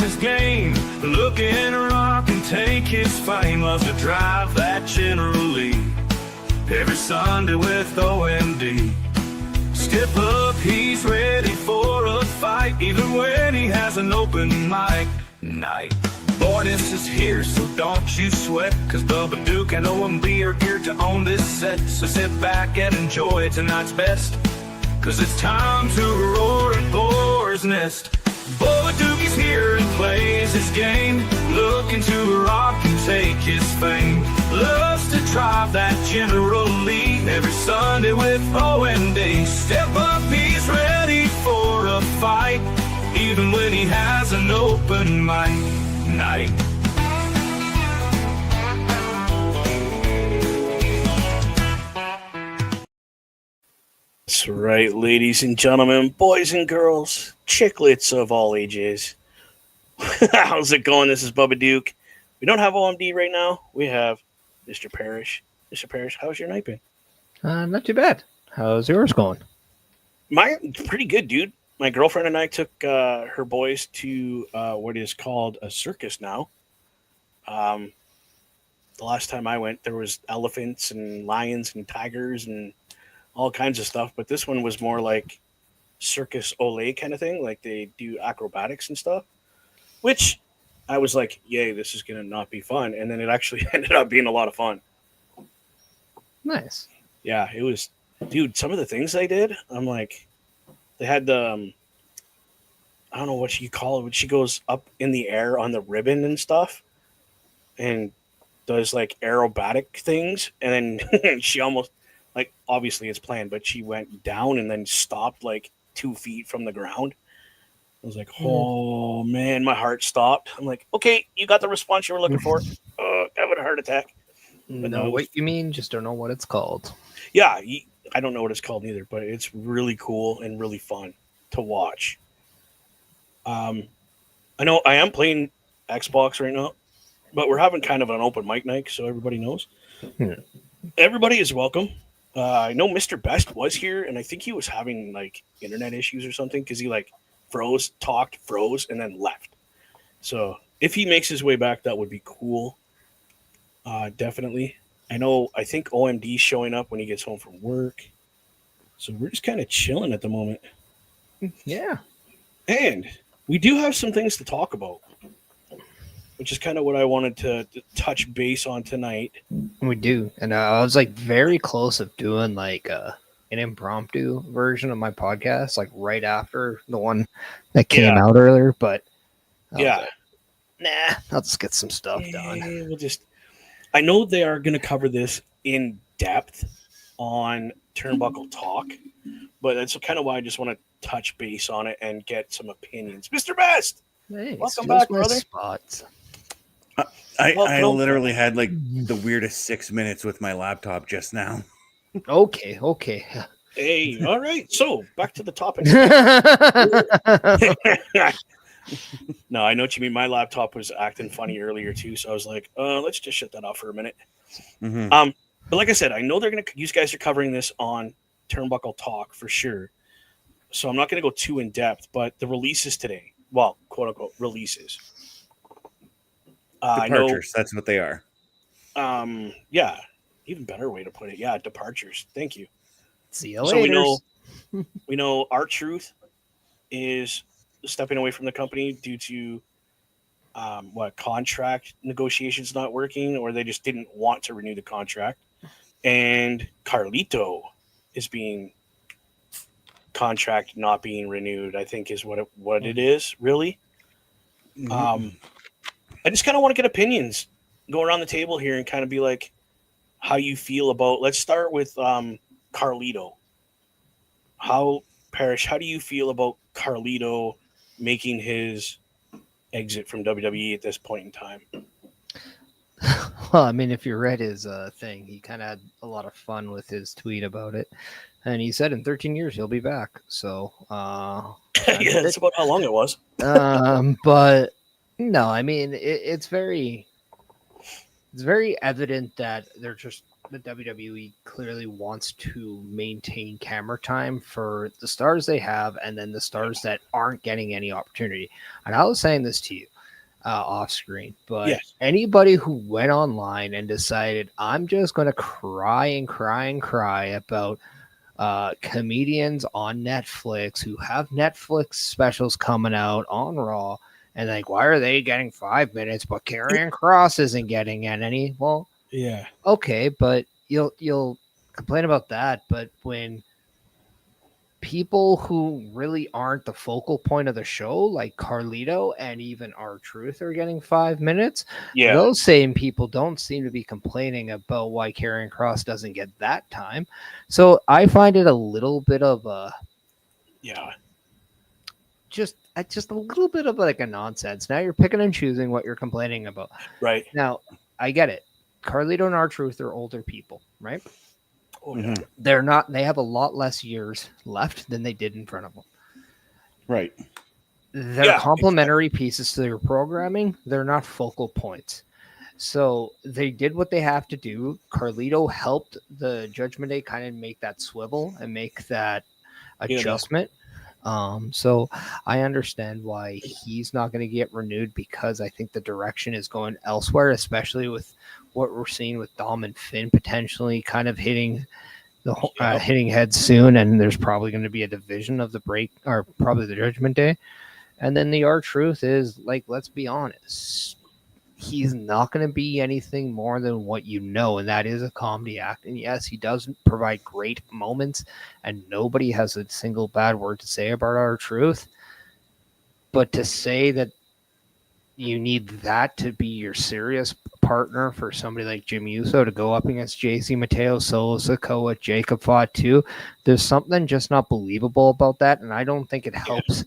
his game, looking to rock and take his fame. Loves to drive that General Lee every Sunday with OMD. Step up, he's ready for a fight, even when he has an open mic night. Boarness is here, so don't you sweat, cause Bubba Duke and OMB are geared to own this set. So sit back and enjoy tonight's best, cause it's time to roar at Boar's Nest. Bubba Duke is here and plays his game, looking to rock and take his fame. Loves to drive that General Lee every Sunday with OMD. Step up, he's ready for a fight, even when he has an open mic night. That's right, ladies and gentlemen, boys and girls, chicklets of all ages. How's it going? This is Bubba Duke. We don't have OMD right now. We have Mr. Parrish. Mr. Parrish, how's your night been? Not too bad. How's yours going? Mine pretty good, dude. My girlfriend and I took her boys to what is called a circus now. The last time I went, there was elephants and lions and tigers and all kinds of stuff, but this one was more like circus ole kind of thing, like they do acrobatics and stuff, which I was like, yay, this is gonna not be fun. And then it actually ended up being a lot of fun. Nice. Yeah, it was, dude, some of the things they did, I'm like, they had the I don't know what you call it, when she goes up in the air on the ribbon and stuff and does like aerobatic things, and then she almost, like, obviously it's planned, but she went down and then stopped like 2 feet from the ground. I was like, oh man, my heart stopped. I'm like, okay, you got the response you were looking for. I have a heart attack. But know what you mean, just don't know what it's called. Yeah, I don't know what it's called either, but it's really cool and really fun to watch. I know I am playing Xbox right now, but we're having kind of an open mic night, so everybody knows. Everybody is welcome. I know Mr. Best was here, and I think he was having like internet issues or something because he like froze, and then left. So if he makes his way back, that would be cool. Definitely. I think OMD's showing up when he gets home from work. So we're just kind of chilling at the moment. Yeah. And we do have some things to talk about, which is kind of what I wanted to touch base on tonight. We do. And I was like very close of doing like an impromptu version of my podcast, like right after the one that came out earlier. But nah, I'll just get some stuff done. I know they are going to cover this in depth on Turnbuckle Talk, but that's kind of why I just want to touch base on it and get some opinions. Mr. Best, welcome back, brother. Spots. I literally had like the weirdest 6 minutes with my laptop just now. Okay. Hey, all right. So back to the topic. No, I know what you mean. My laptop was acting funny earlier too, so I was like, let's just shut that off for a minute. Mm-hmm. But like I said, I know you guys are covering this on Turnbuckle Talk for sure. So I'm not going to go too in depth, but the releases today, well, quote unquote releases. Departures, that's what they are. Yeah, even better way to put it. Yeah, departures. Thank you. See you later. So we know R-Truth is stepping away from the company due to contract negotiations not working, or they just didn't want to renew the contract. And Carlito is being contract not being renewed, I think is what it is, really. I just kind of want to get opinions, go around the table here and kind of be like, how you feel about, let's start with Carlito. Parrish, how do you feel about Carlito making his exit from WWE at this point in time? Well, I mean, if you read his thing, he kind of had a lot of fun with his tweet about it. And he said in 13 years, he'll be back. So, yeah, that's about how long it was. But no, I mean, it's very evident that the WWE clearly wants to maintain camera time for the stars they have, and then the stars that aren't getting any opportunity. And I was saying this to you. off screen. But Yes. anybody who went online and decided, I'm just going to cry and cry and cry about comedians on Netflix who have Netflix specials coming out on Raw, and like, why are they getting 5 minutes, but Karrion Kross isn't getting any? Well, Yeah. okay, but you'll complain about that, but when people who really aren't the focal point of the show, like Carlito and even R-Truth, are getting 5 minutes, Yeah. those same people don't seem to be complaining about why Karrion Kross doesn't get that time. So I find it a little bit of a just a little bit of like a nonsense. Now you're picking and choosing what you're complaining about. Right. Now I get it. Carlito and R-Truth are older people, right? Oh, yeah. They're not. They have a lot less years left than they did in front of them. Right. They're complementary pieces to their programming. They're not focal points. So they did what they have to do. Carlito helped the Judgment Day kind of make that swivel and make that adjustment. So I understand why he's not going to get renewed, because I think the direction is going elsewhere, especially with what we're seeing with Dom and Finn potentially kind of hitting heads soon, and there's probably going to be a division of the break, or probably the Judgment Day. And then the R-Truth is, like, let's be honest, he's not going to be anything more than what you know, and that is a comedy act. And yes, he does provide great moments, and nobody has a single bad word to say about R-Truth. But to say that you need that to be your serious partner for somebody like Jim Uso to go up against JC Mateo, Solo Sikoa, Jacob Fatu, there's something just not believable about that, and I don't think it helps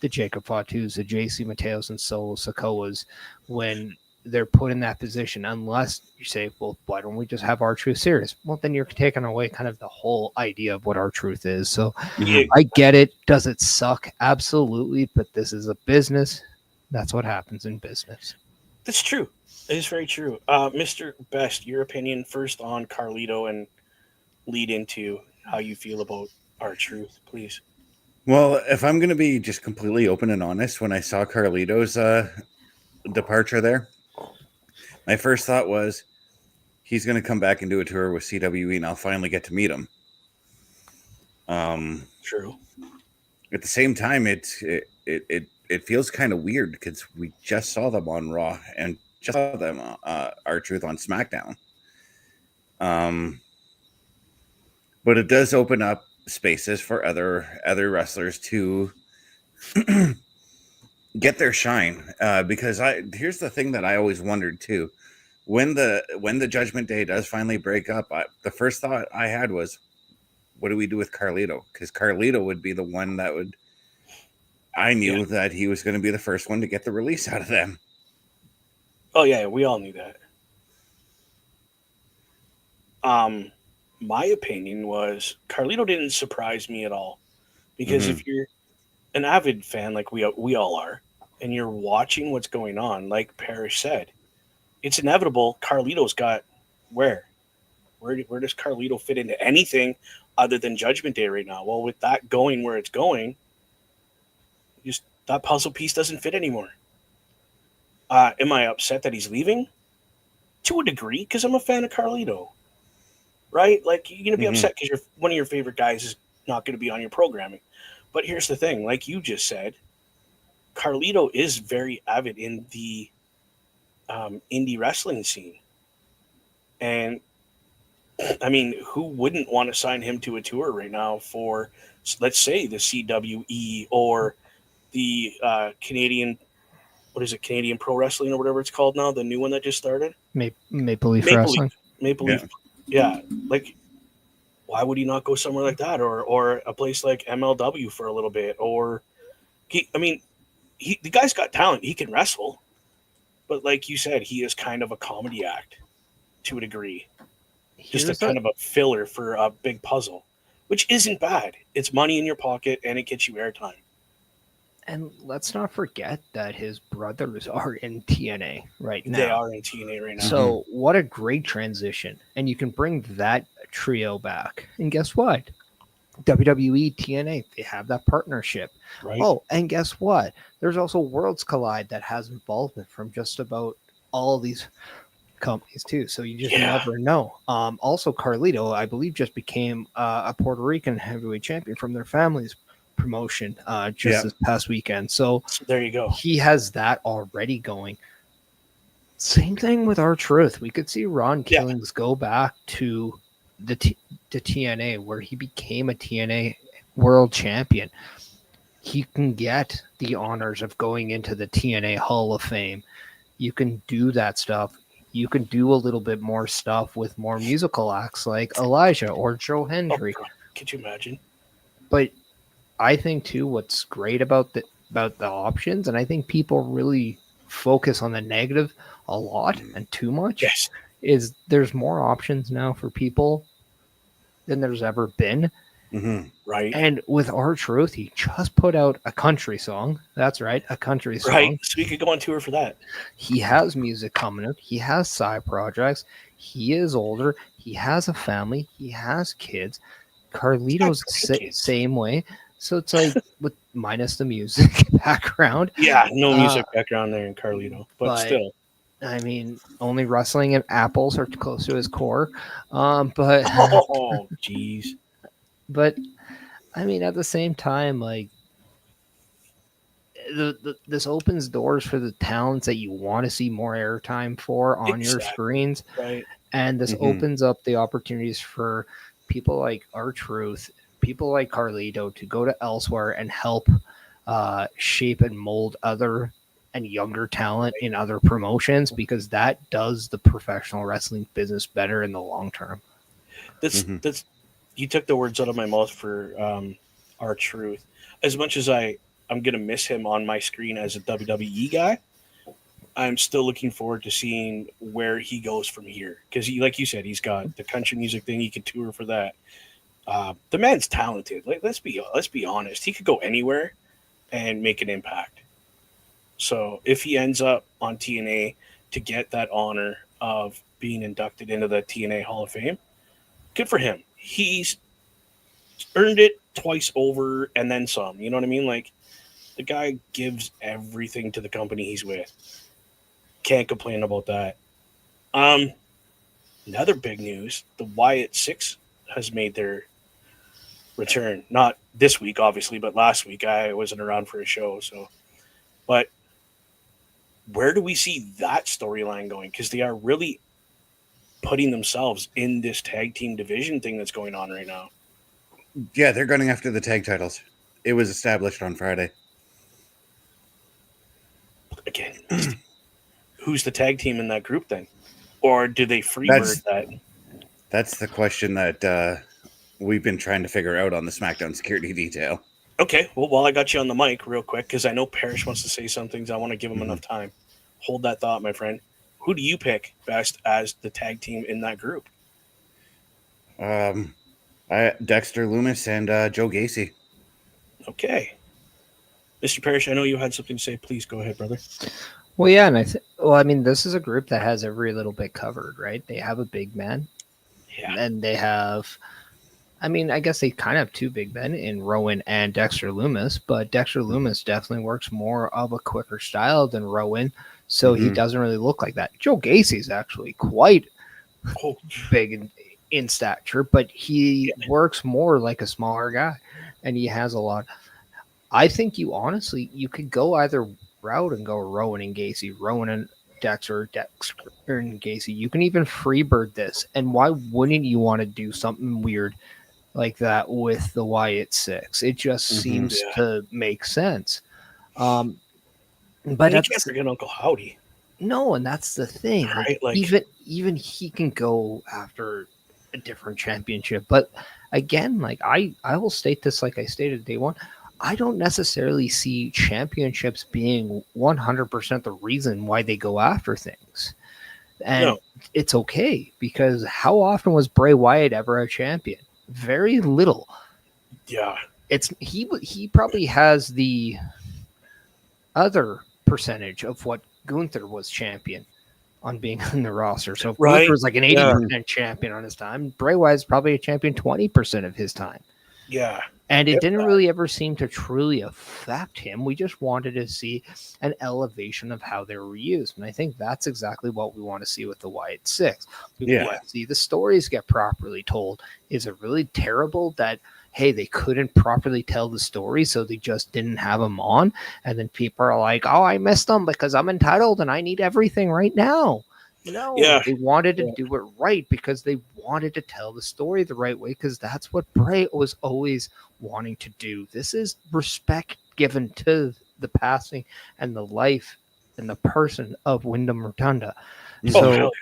the Jacob Fatus, the JC Mateos, and Solo Sikoas when they're put in that position, unless you say, well, why don't we just have R-Truth serious? Well, then you're taking away kind of the whole idea of what R-Truth is. So I get it. Does it suck? Absolutely. But this is a business. That's what happens in business. That's true. It is very true. Mr. Best, your opinion first on Carlito and lead into how you feel about R-Truth, please. Well, if I'm going to be just completely open and honest, when I saw Carlito's departure there, my first thought was he's going to come back and do a tour with CWE, and I'll finally get to meet him. True. At the same time, it feels kind of weird because we just saw them on Raw and just saw them R-Truth on SmackDown. But it does open up spaces for other wrestlers to get their shine, because here's the thing that I always wondered too, when the Judgment Day does finally break up, the first thought I had was, what do we do with Carlito? Because Carlito would be the one that would, I knew that he was going to be the first one to get the release out of them. Oh yeah, we all knew that. My opinion was Carlito didn't surprise me at all, because if you're an avid fan like we all are, and you're watching what's going on, like Parrish said, it's inevitable. Carlito's got where does Carlito fit into anything other than Judgment Day right now? Well, with that going where it's going, just that puzzle piece doesn't fit anymore. Am I upset that he's leaving? To a degree, because I'm a fan of Carlito. Right? Like, you're going to be upset because one of your favorite guys is not going to be on your programming. But here's the thing. Like you just said, Carlito is very avid in the indie wrestling scene. And, I mean, who wouldn't want to sign him to a tour right now for, let's say, the CWE or the Canadian, what is it, Canadian Pro Wrestling or whatever it's called now, the new one that just started? Maple Leaf Wrestling. Maple Leaf. Yeah, like, why would he not go somewhere like that, or a place like MLW for a little bit? Or, the guy's got talent. He can wrestle, but like you said, he is kind of a comedy act to a degree. Kind of a filler for a big puzzle, which isn't bad. It's money in your pocket and it gets you airtime. And let's not forget that his brothers are in TNA right now. They are in TNA right now. So what a great transition. And you can bring that trio back. And guess what? WWE, TNA, they have that partnership. Right. Oh, and guess what? There's also Worlds Collide that has involvement from just about all of these companies too. So you just never know. Also, Carlito, I believe, just became a Puerto Rican heavyweight champion from their family's promotion this past weekend. So there you go. He has that already going. Same thing with R-Truth. We could see Ron Killings go back to the TNA, where he became a TNA world champion. He can get the honors of going into the TNA Hall of Fame. You can do that stuff. You can do a little bit more stuff with more musical acts like Elijah or Joe Hendry. Oh, could you imagine? But I think too, what's great about the options, and I think people really focus on the negative a lot and too much, is there's more options now for people than there's ever been. Mm-hmm. Right. And with R-Truth, he just put out a country song. That's right, a country song. Right. So you could go on tour for that. He has music coming out. He has side projects. He is older. He has a family. He has kids. Carlito's same way. So it's like, with minus the music background. Yeah, no music background there in Carlito, but still. I mean, only wrestling and apples are close to his core. But oh, jeez. But I mean, at the same time, like this opens doors for the talents that you want to see more airtime for on your screens, right? And this opens up the opportunities for people like R-Truth, people like Carlito to go to elsewhere and help shape and mold other and younger talent in other promotions, because that does the professional wrestling business better in the long term. That's you took the words out of my mouth for R-Truth. As much as I'm going to miss him on my screen as a WWE guy, I'm still looking forward to seeing where he goes from here. Because like you said, he's got the country music thing. He can tour for that. The man's talented. Like, let's be honest. He could go anywhere and make an impact. So if he ends up on TNA to get that honor of being inducted into the TNA Hall of Fame, good for him. He's earned it twice over and then some. You know what I mean? Like, the guy gives everything to the company he's with. Can't complain about that. Another big news, the Wyatt Six has made their return. Not this week, obviously, but last week. I wasn't around for a show, so. But where do we see that storyline going? Because they are really putting themselves in this tag team division thing that's going on right now. Yeah, they're going after the tag titles. It was established on Friday. Again, who's the tag team in that group then? Or do they freebird that? That's the question that we've been trying to figure out on the SmackDown security detail. Okay, well, while I got you on the mic real quick, because I know Parrish wants to say some things, I want to give him enough time. Hold that thought, my friend. Who do you pick best as the tag team in that group? Dexter Lumis and Joe Gacy. Okay. Mr. Parrish, I know you had something to say. Please go ahead, brother. Well, yeah, and I mean, this is a group that has every little bit covered, right? They have a big man. Yeah. And they have, I mean, I guess they kind of have two big men in Rowan and Dexter Lumis, but Dexter Lumis definitely works more of a quicker style than Rowan, so he doesn't really look like that. Joe Gacy is actually quite big in stature, but he works more like a smaller guy, and he has a lot. I think you could go either route and go Rowan and Gacy, Rowan and Dexter and Gacy. You can even freebird this, and why wouldn't you want to do something weird like that with the Wyatt Six? It just seems to make sense. But you can't forget Uncle Howdy. No, and that's the thing. Right? Like, even he can go after a different championship. But again, like I will state this, like I stated day one, I don't necessarily see championships being 100% the reason why they go after things. And it's okay, because how often was Bray Wyatt ever a champion? Very little. Yeah. He probably has the other percentage of what Gunther was champion on being on the roster. So if Gunther was like an 80% champion on his time, Bray Wyatt's probably a champion 20% of his time. Yeah. And it If didn't that. really ever seem to truly affect him. We just wanted to see an elevation of how they were used. And I think that's exactly what we want to see with the Wyatt Six. We Yeah. want to see the stories get properly told. Is it really terrible that, hey, they couldn't properly tell the story, so they just didn't have them on? And then people are like, oh, I missed them because I'm entitled and I need everything right now. No, Yeah. they wanted to Yeah. do it right because they wanted to tell the story the right way, because that's what Bray was always wanting to do. This is respect given to the passing and the life and the person of Wyndham Rotunda. Mhm. Oh, So hell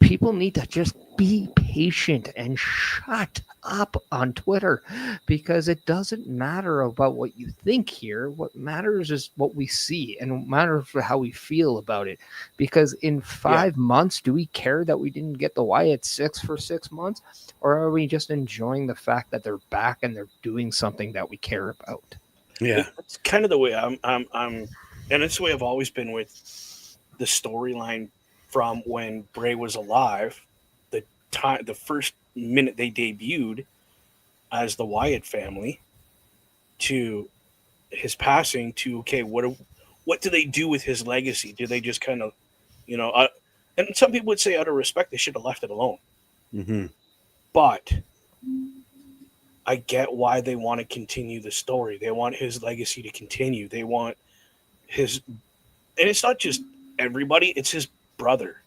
people need to just be patient and shut up on Twitter, because it doesn't matter about what you think here. What matters is what we see, and what matters for how we feel about it. Because in 5 months, do we care that we didn't get the Wyatt Six for 6 months, or are we just enjoying the fact that they're back and they're doing something that we care about? Yeah. It's kind of the way and it's the way I've always been with the storyline from when Bray was alive. The first minute they debuted as the Wyatt family, to his passing, to okay, what do they do with his legacy? Do they just kind of, you know, and some people would say out of respect they should have left it alone. Mm-hmm. But I get why they want to continue the story. They want his legacy to continue. They want his, and it's not just everybody, it's his brother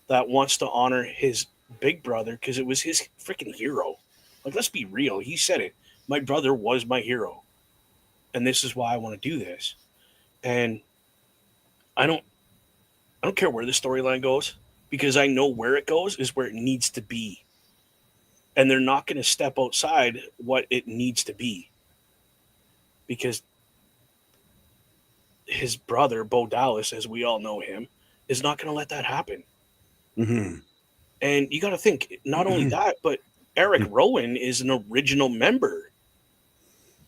that wants to honor his big brother because it was his freaking hero. Like, let's be real. He said it. My brother was my hero, and this is why I want to do this. And I don't, I don't care where the storyline goes, because I know where it goes is where it needs to be, and they're not going to step outside what it needs to be, because his brother Bo Dallas, as we all know him, is not going to let that happen. Mm-hmm. And you got to think, not only that, but Eric Rowan is an original member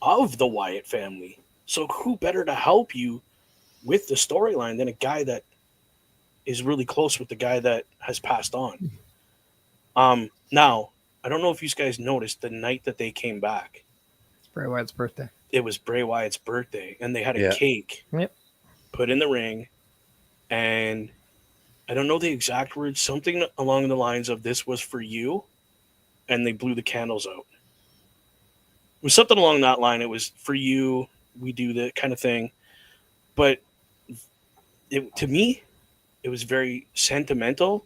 of the Wyatt family. So who better to help you with the storyline than a guy that is really close with the guy that has passed on? Now, I don't know if you guys noticed the night that they came back. It's Bray Wyatt's birthday. It was Bray Wyatt's birthday, and they had a Yeah. cake Yep. put in the ring, and I don't know the exact words, something along the lines of "This was for you," and they blew the candles out. It was something along that line. It was for you. We do the kind of thing, but to me, it was very sentimental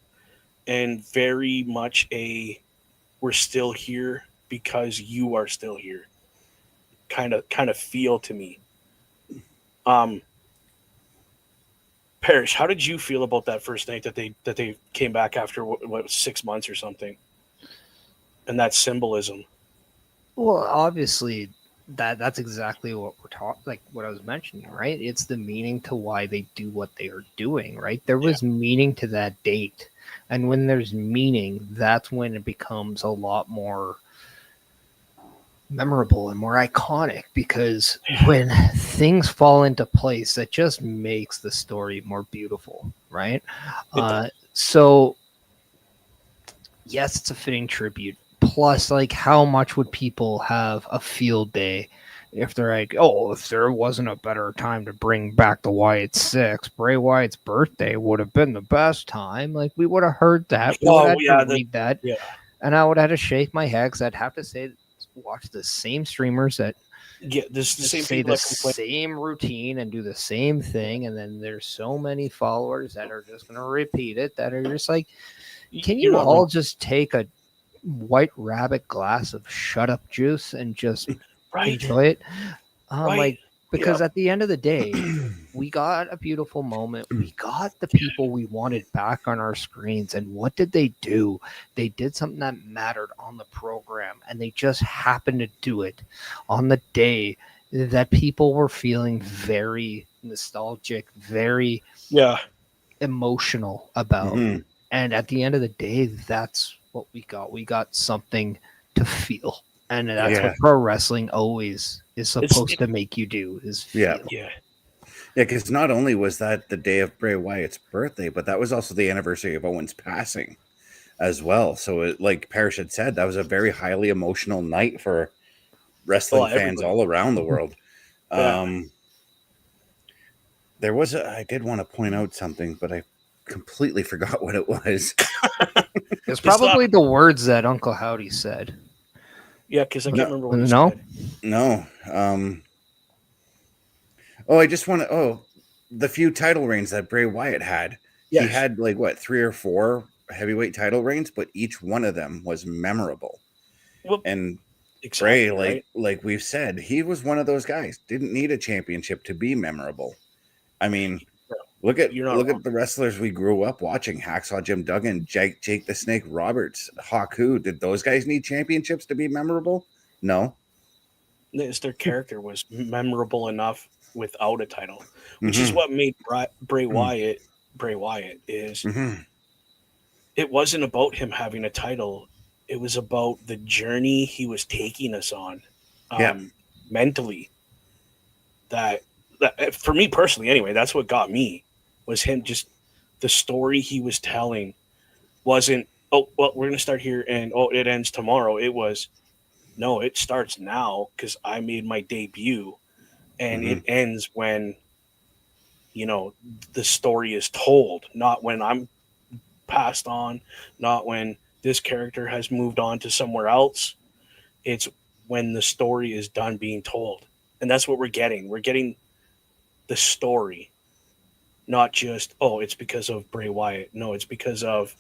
and very much a "we're still here because you are still here" kind of feel to me. Um, Parrish, how did you feel about that first night that they came back after what 6 months or something, and that symbolism? Well, obviously, that's exactly what we're talking, like what I was mentioning, right? It's the meaning to why they do what they are doing, right? There was meaning to that date. And when there's meaning, that's when it becomes a lot more memorable and more iconic, because when things fall into place, that just makes the story more beautiful, right? So yes, it's a fitting tribute. Plus, like, how much would people have a field day if they're like, oh, if there wasn't a better time to bring back the Wyatt Six, Bray Wyatt's birthday would have been the best time. Like, we would have heard that. We would have had to read that. Yeah. And I would have to shake my head, because I'd have to say, watch the same streamers that This the same say people the that complain. same routine and do the same thing. And then there's so many followers that are just going to repeat it, that are just like, can you all just take a White Rabbit glass of shut up juice and just enjoy it? Like, because at the end of the day, we got a beautiful moment. We got the people we wanted back on our screens. And what did they do? They did something that mattered on the program, and they just happened to do it on the day that people were feeling very nostalgic, very emotional about. Mm-hmm. And at the end of the day, that's what we got. We got something to feel. And that's what pro wrestling always is supposed to make you do, is feel. Yeah, because not only was that the day of Bray Wyatt's birthday, but that was also the anniversary of Owen's passing. as well. So, like Parrish had said, that was a very highly emotional night for wrestling fans everybody. all around the world. Yeah. I did want to point out something, but I completely forgot what it was. It's probably the words that Uncle Howdy said. Yeah, because I can't remember what he No? said. No. I just want to. The few title reigns that Bray Wyatt had. He Yes. had like what 3 or 4 heavyweight title reigns, but each one of them was memorable. Well, And exactly, Bray, right? like we've said, he was one of those guys. Didn't need a championship to be memorable. I mean, look at You're not wrong. the wrestlers we grew up watching: Hacksaw Jim Duggan, Jake the Snake Roberts, Haku. Did those guys need championships to be memorable? No. Their character was memorable enough without a title, which is what made Bray Wyatt Bray Wyatt. Is it wasn't about him having a title; it was about the journey he was taking us on, mentally. That for me personally, anyway, that's what got me. Was him just the story he was telling wasn't, oh well, we're gonna start here and oh it ends tomorrow. It was, no, it starts now because I made my debut, and it ends when the story is told, not when I'm passed on, not when this character has moved on to somewhere else. It's when the story is done being told, and that's what we're getting. We're getting the story, not just, oh, it's because of Bray Wyatt. No, it's because of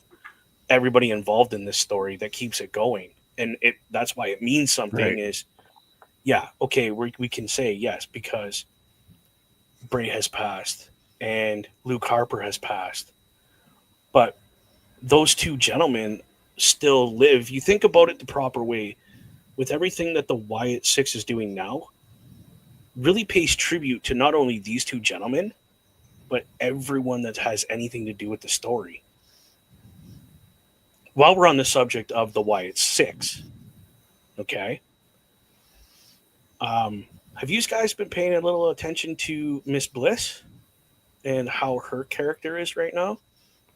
everybody involved in this story that keeps it going, and that's why it means something. Right. Is, yeah, okay, we can say yes because Bray has passed and Luke Harper has passed, but those two gentlemen still live. You think about it the proper way, with everything that the Wyatt Six is doing now, really pays tribute to not only these two gentlemen, but everyone that has anything to do with the story. While we're on the subject of the Wyatt Six, okay, have you guys been paying a little attention to Miss Bliss and how her character is right now?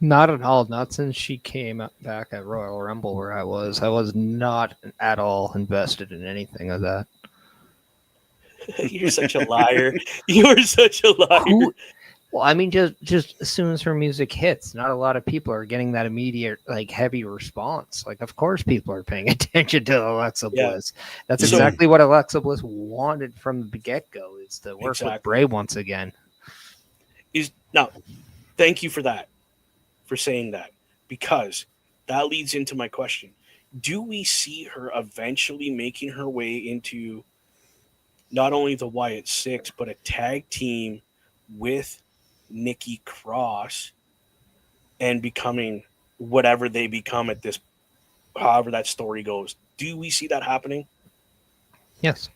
Not at all. Not since she came back at Royal Rumble where I was. I was not at all invested in anything of that. You're such a liar. You're such a liar. Well, I mean, just as soon as her music hits, not a lot of people are getting that immediate, like, heavy response. Like, of course, people are paying attention to Alexa Bliss. That's exactly what Alexa Bliss wanted from the get-go, is to work with Bray once again. Now, thank you for that, for saying that, because that leads into my question. Do we see her eventually making her way into not only the Wyatt Six, but a tag team with Nikki Cross and becoming whatever they become at this, however that story goes? Do we see that happening? Yes.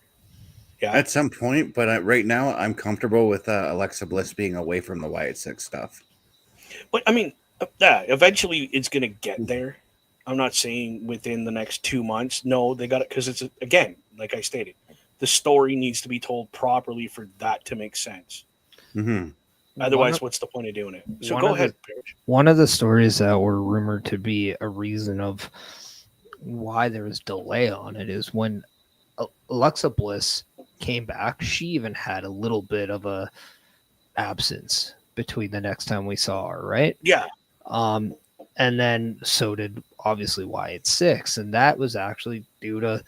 Yeah. At some point, but right now I'm comfortable with Alexa Bliss being away from the Wyatt Six stuff. But I mean, eventually it's going to get there. I'm not saying within the next 2 months. No, they got it, because it's, again, like I stated, the story needs to be told properly for that to make sense. Otherwise, what's the point of doing it? So go ahead, Parrish. One of the stories that were rumored to be a reason of why there was delay on it is when Alexa Bliss came back, she even had a little bit of a absence between the next time we saw her, right? Yeah. And then so did obviously Wyatt Six, and that was actually due to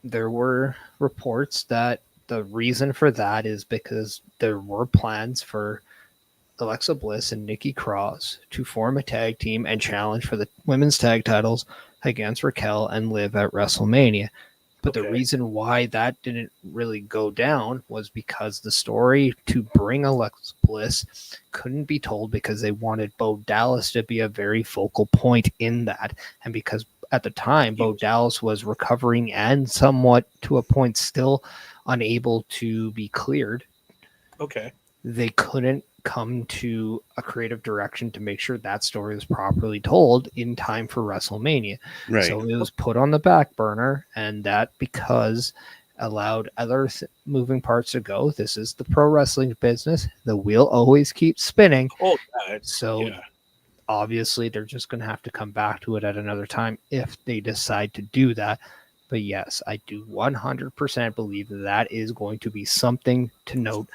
there were reports that the reason for that is because there were plans for Alexa Bliss and Nikki Cross to form a tag team and challenge for the women's tag titles against Raquel and Liv at WrestleMania. But the reason why that didn't really go down was because the story to bring Alexa Bliss couldn't be told because they wanted Bo Dallas to be a very focal point in that. And because at the time, Bo Dallas was recovering and somewhat to a point still unable to be cleared. Okay. They couldn't come to a creative direction to make sure that story was properly told in time for WrestleMania. Right. So it was put on the back burner, and that because allowed other moving parts to go. This is the pro wrestling business. The wheel always keeps spinning. Oh, obviously they're just going to have to come back to it at another time if they decide to do that. But yes, I do 100% believe that is going to be something to note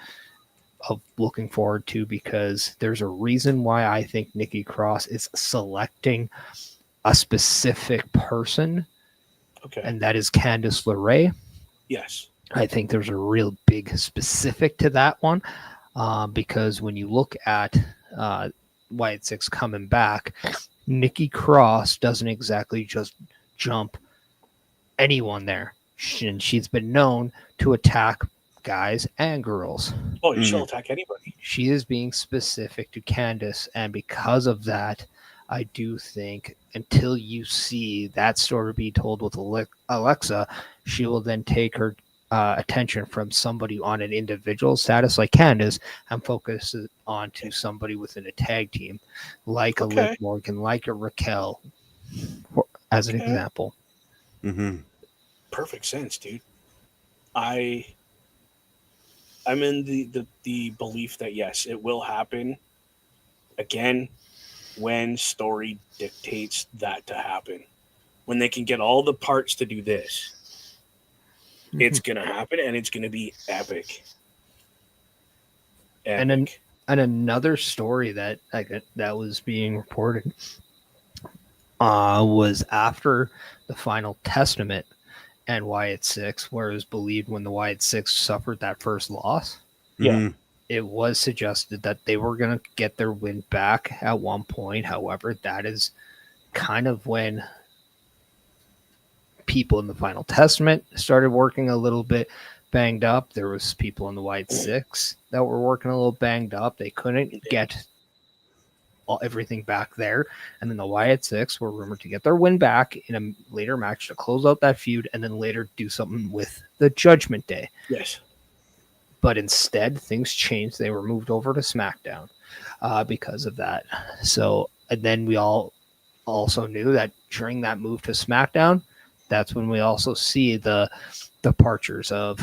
of looking forward to, because there's a reason why I think Nikki Cross is selecting a specific person, Okay. and that is Candice LeRae. Yes. I think there's a real big specific to that one, because when you look at Wyatt Six coming back, Nikki Cross doesn't exactly just jump anyone there. She's been known to attack guys and girls. Oh, she'll attack anybody. She is being specific to Candice, and because of that, I do think until you see that story be told with Alexa, she will then take her attention from somebody on an individual status like Candice and focus it onto somebody within a tag team, like a Liv Morgan, like a Raquel, as an example. Mm-hmm. Perfect sense, dude. I'm in the belief that yes, it will happen again when story dictates that to happen. When they can get all the parts to do this, it's gonna happen, and it's gonna be epic. And another story that was being reported was after the Final Testament and Wyatt Six, where it was believed when the Wyatt Six suffered that first loss. Yeah. It was suggested that they were going to get their win back at one point. However, that is kind of when people in the Final Testament started working a little bit banged up. There was people in the Wyatt Six that were working a little banged up. They couldn't get everything back there. And then the Wyatt Six were rumored to get their win back in a later match to close out that feud, and then later do something with the Judgment Day. Yes. But instead, things changed. They were moved over to SmackDown because of that. So, and then we all also knew that during that move to SmackDown, that's when we also see the departures of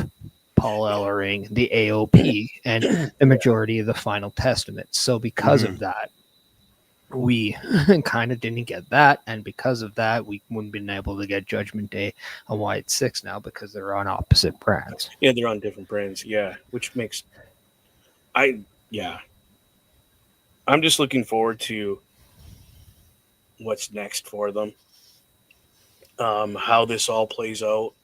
Paul Ellering, the AOP, and the majority of the Final Testament. So because of that, we kind of didn't get that. And because of that, we wouldn't been able to get Judgment Day on Wyatt Six now because they're on opposite brands. Yeah, they're on different brands. Yeah, which makes I'm just looking forward to what's next for them. How this all plays out.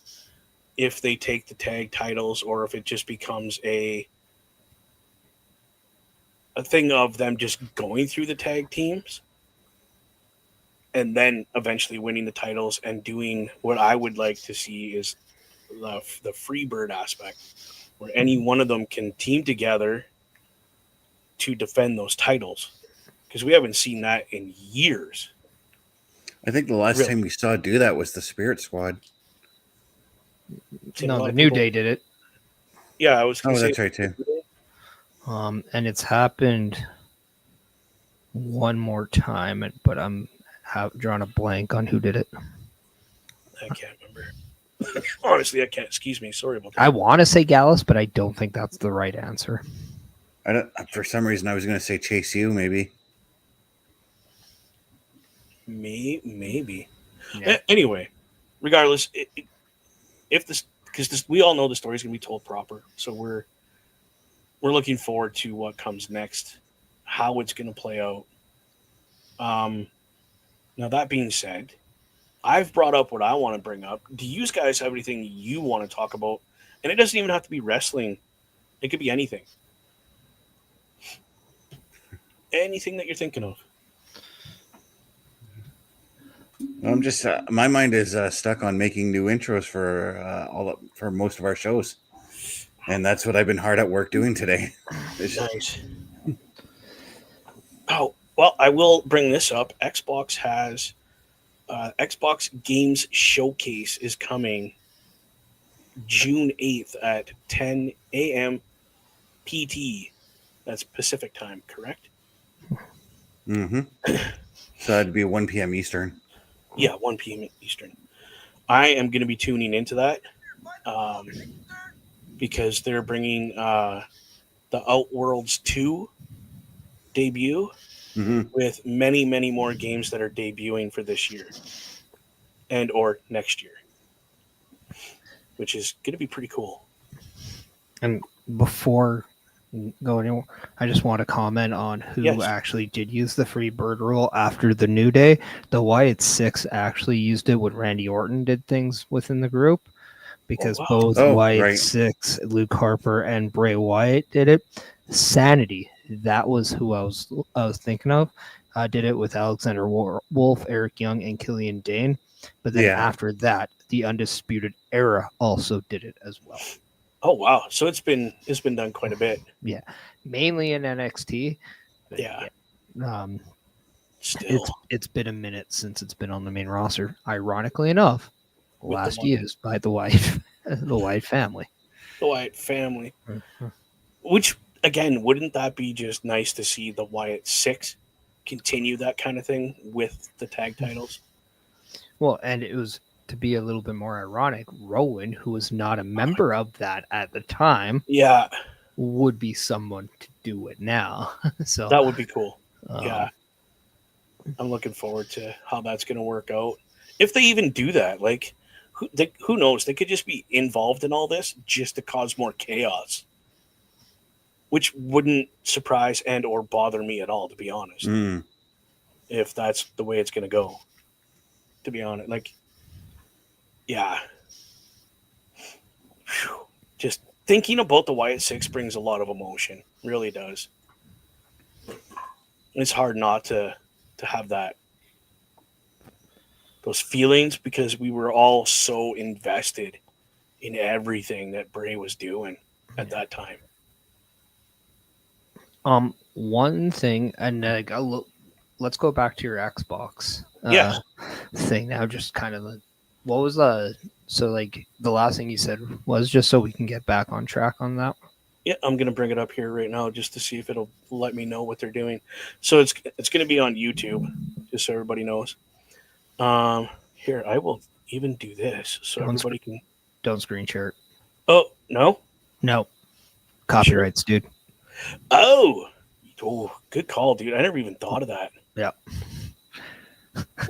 If they take the tag titles, or if it just becomes a thing of them just going through the tag teams and then eventually winning the titles and doing what I would like to see is the Freebird aspect, where any one of them can team together to defend those titles, because we haven't seen that in years. I think the last time we saw do that was the Spirit Squad. No, the New Day did it. Yeah, I was going to say that's right too. And it's happened one more time, but I'm drawing a blank on who did it. I can't remember. Honestly, I can't. Excuse me. Sorry about that. I want to say Gallus, but I don't think that's the right answer. For some reason, I was going to say Chase U, maybe. Maybe. Yeah. Anyway, regardless, if this, because we all know the story is going to be told proper, so we're looking forward to what comes next, how it's going to play out. Now that being said, I've brought up what I want to bring up. Do you guys have anything you want to talk about? And it doesn't even have to be wrestling; it could be anything. Anything that you're thinking of. I'm just my mind is stuck on making new intros for most of our shows, and that's what I've been hard at work doing today. Nice. Oh well, I will bring this up. Xbox has Xbox Games Showcase is coming June 8th at 10 a.m. PT. That's Pacific time, correct? Mm-hmm. So that'd be 1 p.m. Eastern. Yeah, 1 p.m. Eastern. I am going to be tuning into that because they're bringing the Outworlds 2 debut with many, many more games that are debuting for this year and or next year, which is going to be pretty cool. And before going anywhere, I just want to comment on who actually did use the free bird rule after the New Day. The Wyatt Six actually used it when Randy Orton did things within the group, because both Wyatt Six, Luke Harper, and Bray Wyatt did it. Sanity, that was who I was thinking of. Did it with Alexander Wolf, Eric Young, and Killian Dane. But then after that, the Undisputed Era also did it as well. Oh wow! So it's been done quite a bit. Yeah, mainly in NXT. Yeah. Still, it's been a minute since it's been on the main roster. Ironically enough, last used by the Wyatt family. The Wyatt family. Mm-hmm. Which again, wouldn't that be just nice to see the Wyatt Six continue that kind of thing with the tag titles? Well, and it was, to be a little bit more ironic, Rowan, who was not a member of that at the time, would be someone to do it now. So that would be cool. Yeah. I'm looking forward to how that's going to work out. If they even do that, like, who knows? They could just be involved in all this just to cause more chaos, which wouldn't surprise and or bother me at all, to be honest. If that's the way it's going to go, to be honest. Like, yeah. Whew. Just thinking about the Wyatt Six brings a lot of emotion. Really does. It's hard not to have those feelings, because we were all so invested in everything that Bray was doing at that time. One thing, and let's go back to your Xbox thing now. Just kind of, what was the last thing you said was, just so we can get back on track on that? Yeah, I'm going to bring it up here right now just to see if it'll let me know what they're doing. So it's going to be on YouTube, just so everybody knows. Here, I will even do this so everybody can... Don't screen share it. Oh, no? No. Copyrights, sure? Dude. Oh, good call, dude. I never even thought of that. Yeah.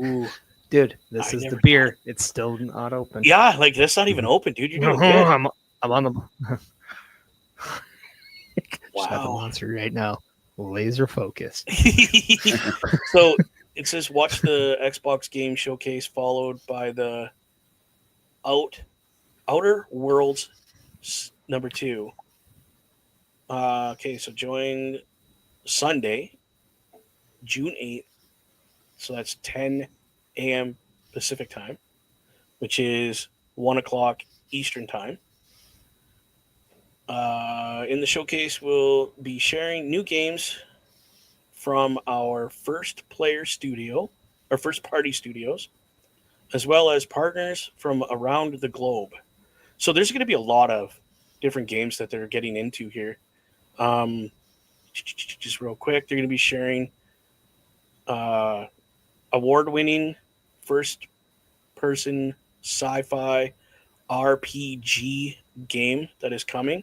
Ooh. Dude, this is the beer. It's still not open. Yeah, like, that's not even open, dude. You're doing good. I'm on the... Wow. Got the monster right now. Laser focused. So it says watch the Xbox game showcase followed by the Outer Worlds number 2. Okay, so join Sunday, June 8th. So that's 10 a.m. Pacific time, which is 1 o'clock Eastern time. In the showcase, we'll be sharing new games from our first party studios, as well as partners from around the globe. So there's going to be a lot of different games that they're getting into here. Just real quick, they're going to be sharing award-winning first-person sci-fi RPG game that is coming.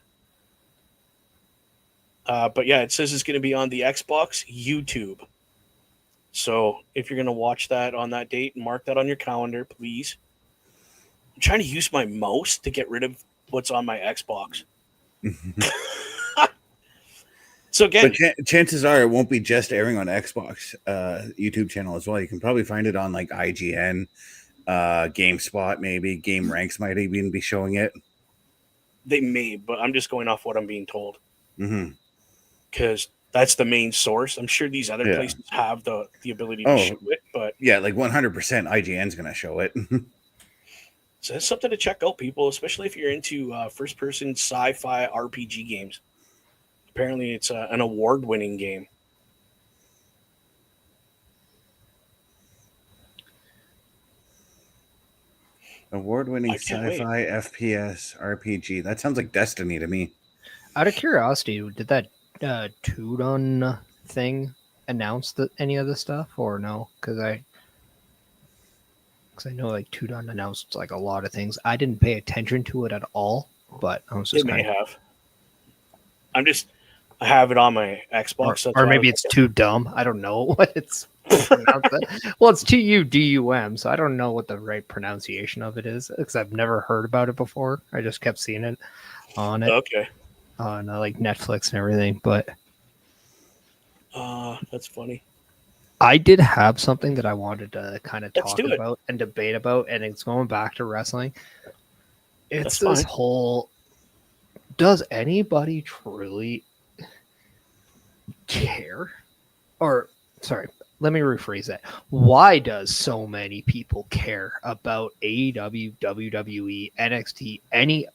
But yeah, it says it's going to be on the Xbox YouTube. So if you're going to watch that on that date, mark that on your calendar, please. I'm trying to use my mouse to get rid of what's on my Xbox. So again, but chances are it won't be just airing on Xbox YouTube channel as well. You can probably find it on like IGN, GameSpot, maybe Game Ranks might even be showing it. They may, but I'm just going off what I'm being told. Mm-hmm. Because that's the main source. I'm sure these other places have the ability to show it, but yeah, like 100% IGN's going to show it. So that's something to check out, people, especially if you're into first-person sci-fi RPG games. Apparently, it's an award-winning game. Award-winning sci-fi FPS RPG. That sounds like Destiny to me. Out of curiosity, did that Tudun thing announce any of the stuff, or no? Because I know like Tudun announced like a lot of things. I didn't pay attention to it at all, but I was just have. I have it on my Xbox. Or maybe it's too dumb. I don't know what it's pronounced. Well, it's TUDUM, so I don't know what the right pronunciation of it is because I've never heard about it before. I just kept seeing it on like Netflix and everything. But that's funny. I did have something that I wanted to kind of Let's talk do it. about and debate about, and it's going back to wrestling. It's That's this fine. whole: does anybody truly care? Or, sorry, let me rephrase that. Why does so many people care about AEW, WWE, NXT, any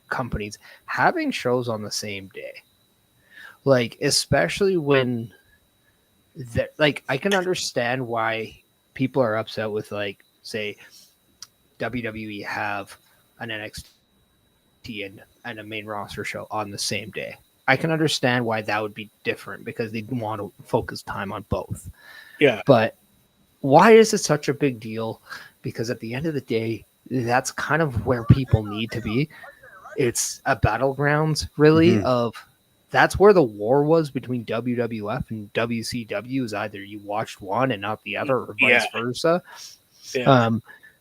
companies having shows on the same day? Like, especially when that, like, I can understand why people are upset with, like, say, WWE have an NXT and a main roster show on the same day. I can understand why that would be different because they want to focus time on both. Yeah. But why is it such a big deal? Because at the end of the day, that's kind of where people need to be. It's a battlegrounds, really, of that's where the war was between WWF and WCW. Is either you watched one and not the other, or vice versa. Yeah.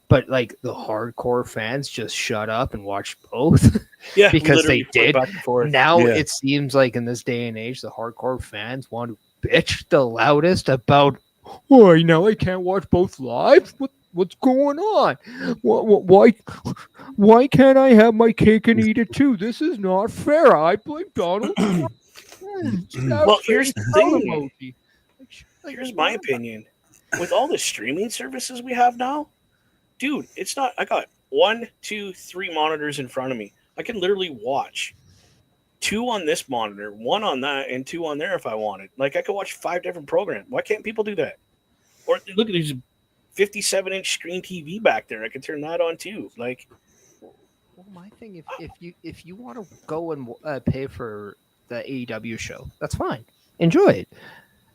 But like the hardcore fans just shut up and watched both. Yeah, because they did. Back and forth. Now it seems like in this day and age, the hardcore fans want to bitch the loudest about, why now I can't watch both live? What's going on? Why can't I have my cake and eat it too? This is not fair. I blame Donald Trump. Well, here's the thing. Here's my opinion. With all the streaming services we have now, dude, it's not. I got 1, 2, 3 monitors in front of me. I can literally watch 2 on this monitor, 1 on that, and 2 on there if I wanted. Like, I could watch 5 different programs. Why can't people do that? Or look at these 57-inch screen TV back there. I could turn that on too. Like, well, my thing, if you want to go and pay for the AEW show, that's fine. Enjoy it.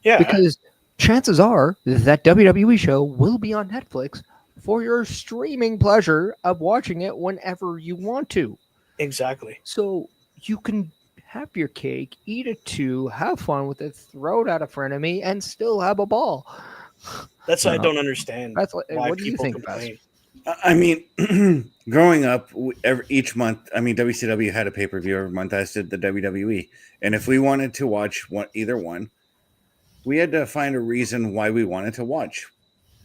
Yeah, because chances are that WWE show will be on Netflix for your streaming pleasure of watching it whenever you want to. Exactly. So you can have your cake, eat it too, have fun with it, throw it at a frenemy, and still have a ball. That's what I don't understand. What do you think about it? I mean, growing up, each month, I mean, WCW had a pay-per-view every month, as did the WWE. And if we wanted to watch either one, we had to find a reason why we wanted to watch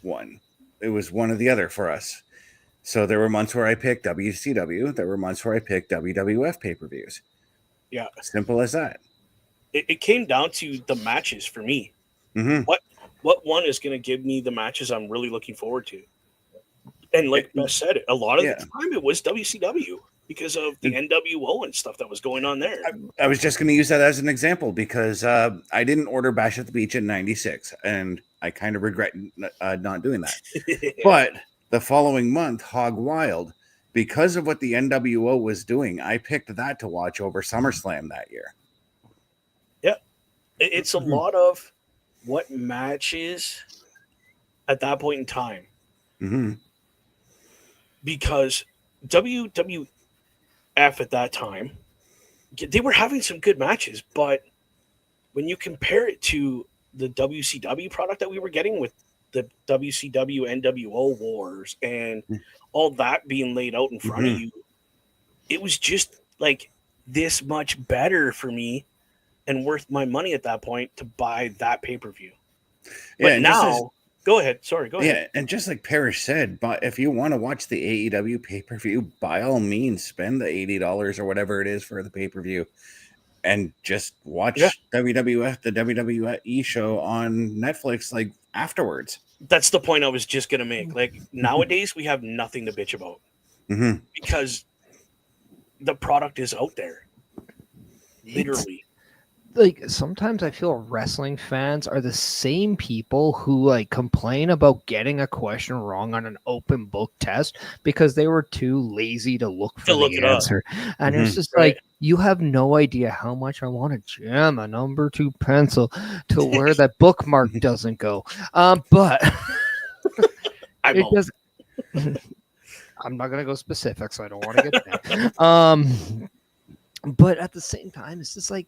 one. It was one or the other for us. So there were months where I picked WCW. There were months where I picked WWF pay-per-views. Yeah. Simple as that. It came down to the matches for me. Mm-hmm. What one is going to give me the matches I'm really looking forward to? And like Beth said, a lot of the time it was WCW because of the NWO and stuff that was going on there. I was just going to use that as an example because I didn't order Bash at the Beach in '96, and I kind of regret not doing that. But the following month, Hog Wild, because of what the NWO was doing, I picked that to watch over SummerSlam that year. Yeah. It's a lot of what matches at that point in time. Mm-hmm. Because WWF at that time, they were having some good matches, but when you compare it to the WCW product that we were getting with the WCW NWO wars and all that being laid out in front of you, it was just like this much better for me and worth my money at that point to buy that pay-per-view. But now, go ahead. Sorry, go ahead. Yeah, and just like Parrish said, but if you want to watch the AEW pay-per-view, by all means, spend the $80 or whatever it is for the pay-per-view and just watch WWF, the WWE show on Netflix, like afterwards. That's the point I was just going to make. Like nowadays, we have nothing to bitch about because the product is out there. Literally. Like sometimes I feel wrestling fans are the same people who like complain about getting a question wrong on an open book test because they were too lazy to look for the answer. And it's just like, you have no idea how much I want to jam a number 2 pencil to where that bookmark doesn't go. But it does. I'm not going to go specific, so I don't want to get that. But at the same time, it's just like,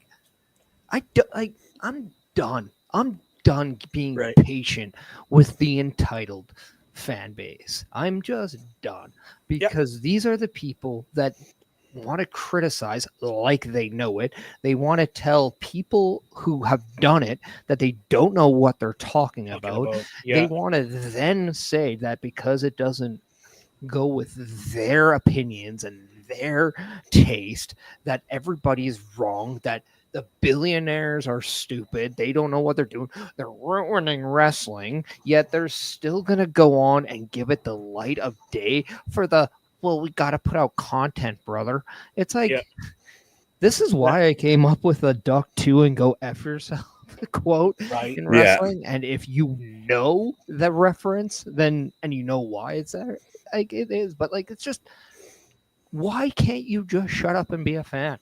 I'm done. I'm done being Right. patient with the entitled fan base. I'm just done because these are the people that want to criticize like they know it. They want to tell people who have done it that they don't know what they're talking about. They want to then say that because it doesn't go with their opinions and their taste, that everybody is wrong, that the billionaires are stupid, they don't know what they're doing, they're ruining wrestling, yet they're still going to go on and give it the light of day for the, well, we got to put out content, brother. It's like, this is why I came up with a duck 2 and go F yourself quote in wrestling. And if you know the reference, then, and you know why it's there, like it is, but like, it's just, why can't you just shut up and be a fan?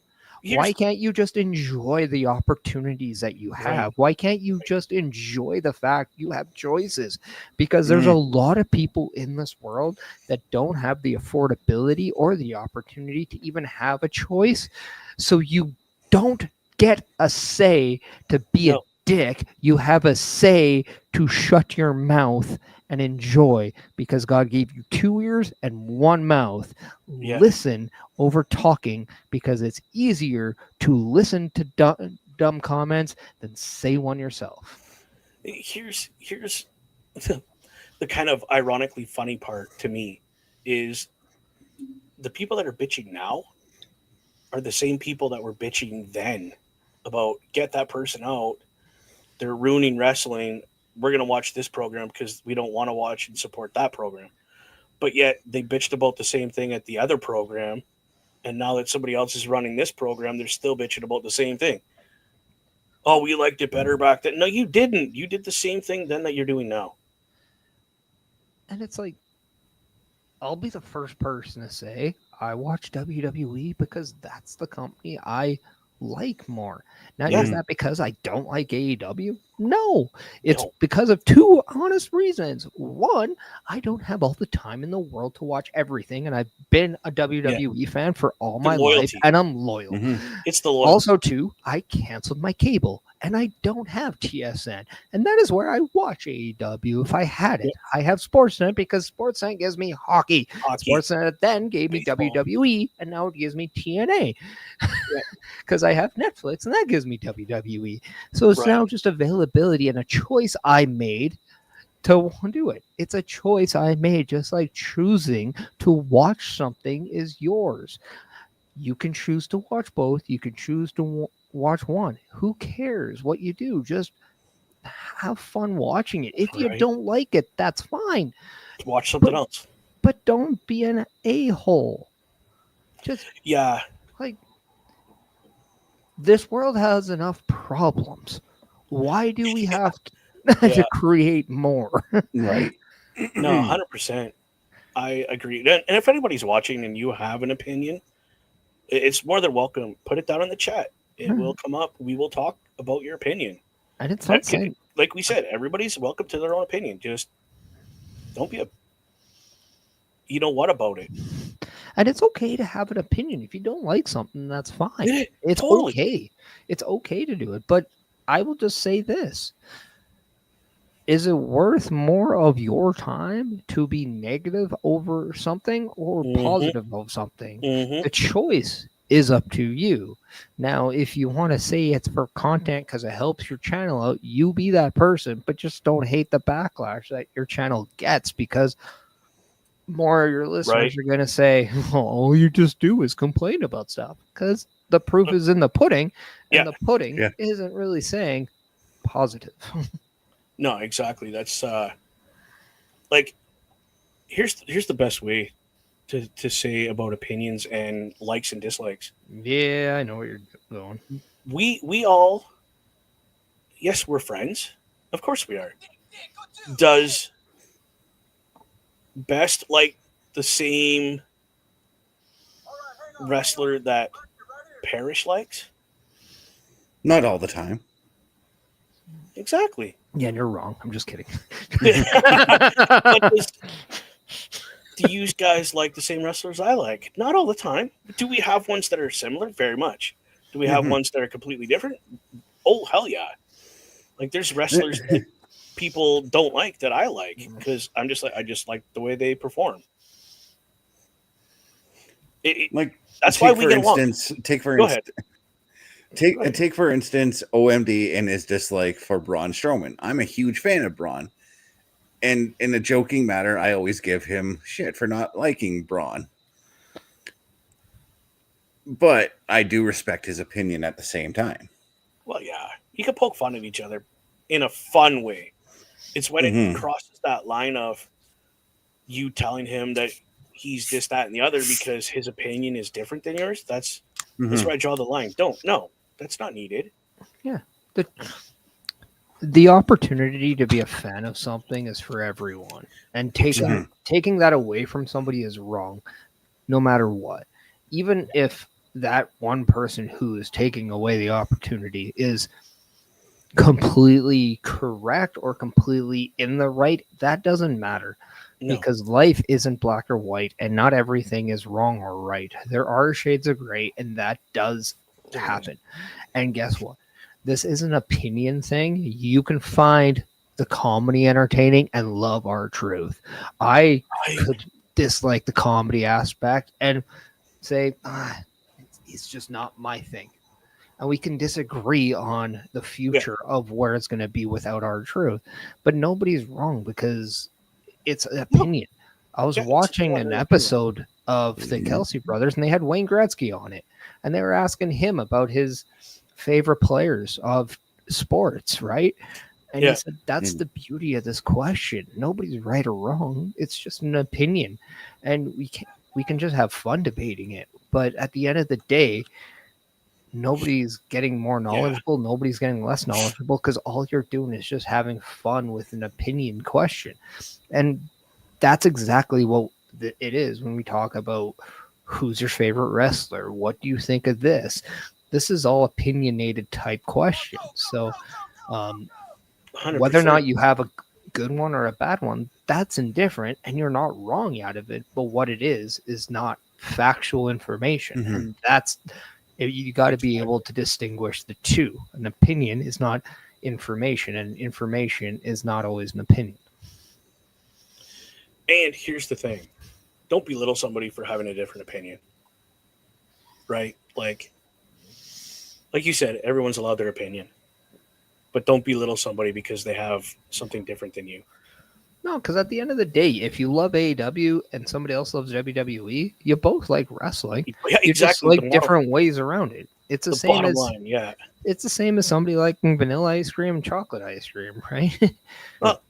Why can't you just enjoy the opportunities that you have? Why can't you just enjoy the fact you have choices? Because there's a lot of people in this world that don't have the affordability or the opportunity to even have a choice. So you don't get a say to be a dick. You have a say to shut your mouth and enjoy, because God gave you 2 ears and 1 mouth. Listen over talking, because it's easier to listen to dumb comments than say one yourself. Here's the kind of ironically funny part to me is the people that are bitching now are the same people that were bitching then about get that person out. They're ruining wrestling. We're going to watch this program because we don't want to watch and support that program. But yet they bitched about the same thing at the other program. And now that somebody else is running this program, they're still bitching about the same thing. Oh, we liked it better back then. No, you didn't. You did the same thing then that you're doing now. And it's like, I'll be the first person to say I watch WWE because that's the company I like more. Now, is that because I don't like AEW? No, it's because of 2 honest reasons. One, I don't have all the time in the world to watch everything, and I've been a WWE fan for all my life, and I'm loyal. It's the loyalty. Also, 2, I canceled my cable, and I don't have TSN, and that is where I watch AEW if I had it. I have Sportsnet because Sportsnet gives me hockey. Sportsnet then gave me WWE, and now it gives me TNA because I have Netflix, and that gives me WWE. So it's now just availability and a choice I made to do it. It's a choice I made, just like choosing to watch something is yours. You can choose to watch both. You can choose to watch one. Who cares what you do? Just have fun watching it. If you don't like it, that's fine. Watch something else. But don't be an a-hole. Just like, this world has enough problems. Why do we have to create more? Right. No, 100%. I agree. And if anybody's watching and you have an opinion, it's more than welcome. Put it down in the chat. It will come up. We will talk about your opinion. And it's not saying, like we said, everybody's welcome to their own opinion. Just don't be a you know what about it. And it's okay to have an opinion. If you don't like something, that's fine. It's okay. It's okay to do it. But I will just say this. Is it worth more of your time to be negative over something or positive of something? The choice is up to you. Now, if you want to say it's for content because it helps your channel out, you be that person, but just don't hate the backlash that your channel gets, because more of your listeners are going to say, well, all you just do is complain about stuff, because the proof is in the pudding, and the pudding isn't really saying positive. No, exactly. That's like, here's the best way to say about opinions and likes and dislikes. Yeah, I know where you're going. We all, yes, we're friends. Of course we are. Does Best like the same wrestler that Parrish likes? Not all the time. Exactly. Yeah, and you're wrong. I'm just kidding. Do you guys like the same wrestlers I like? Not all the time. Do we have ones that are similar? Very much. Do we have ones that are completely different? oh hell yeah. Like there's wrestlers that people don't like that I like because I just like the way they perform. Like That's why we get along. Take for Go ahead. Take for instance OMD and his dislike for Braun Strowman. I'm a huge fan of Braun, and in a joking matter, I always give him shit for not liking Braun. But I do respect his opinion at the same time. Well, yeah, you can poke fun at each other in a fun way. It's when it crosses that line of you telling him that he's this, that, and the other because his opinion is different than yours. That's where I draw the line. No, that's not needed. Yeah. The opportunity to be a fan of something is for everyone. And taking that away from somebody is wrong, no matter what. Even if that one person who is taking away the opportunity is completely correct or completely in the right, that doesn't matter. No. Because life isn't black or white and not everything is wrong or right. There are shades of gray, and that does happen. And guess what? This is an opinion thing. You can find the comedy entertaining and love our truth. I could dislike the comedy aspect and say, it's just not my thing. And we can disagree on the future of where it's going to be without our truth. But nobody's wrong because it's an opinion. I was watching an episode of the Kelsey brothers, and they had Wayne Gretzky on it. And they were asking him about his favorite players of sports, right? And he said, that's the beauty of this question. Nobody's right or wrong. It's just an opinion. And we can just have fun debating it. But at the end of the day, nobody's getting more knowledgeable. Nobody's getting less knowledgeable because all you're doing is just having fun with an opinion question. And that's exactly what it is when we talk about who's your favorite wrestler? What do you think of this? This is all opinionated type questions. So whether or not you have a good one or a bad one, that's indifferent and you're not wrong out of it. But what it is not factual information. And that's, you got to be able to distinguish the two. An opinion is not information, and information is not always an opinion. And here's the thing. Don't belittle somebody for having a different opinion. Right? Like you said, everyone's allowed their opinion. But don't belittle somebody because they have something different than you. No, because at the end of the day, if you love AEW and somebody else loves WWE, you both like wrestling. Yeah, you just like different ways around it. It's the same as line, it's the same as somebody liking vanilla ice cream and chocolate ice cream, right? Well,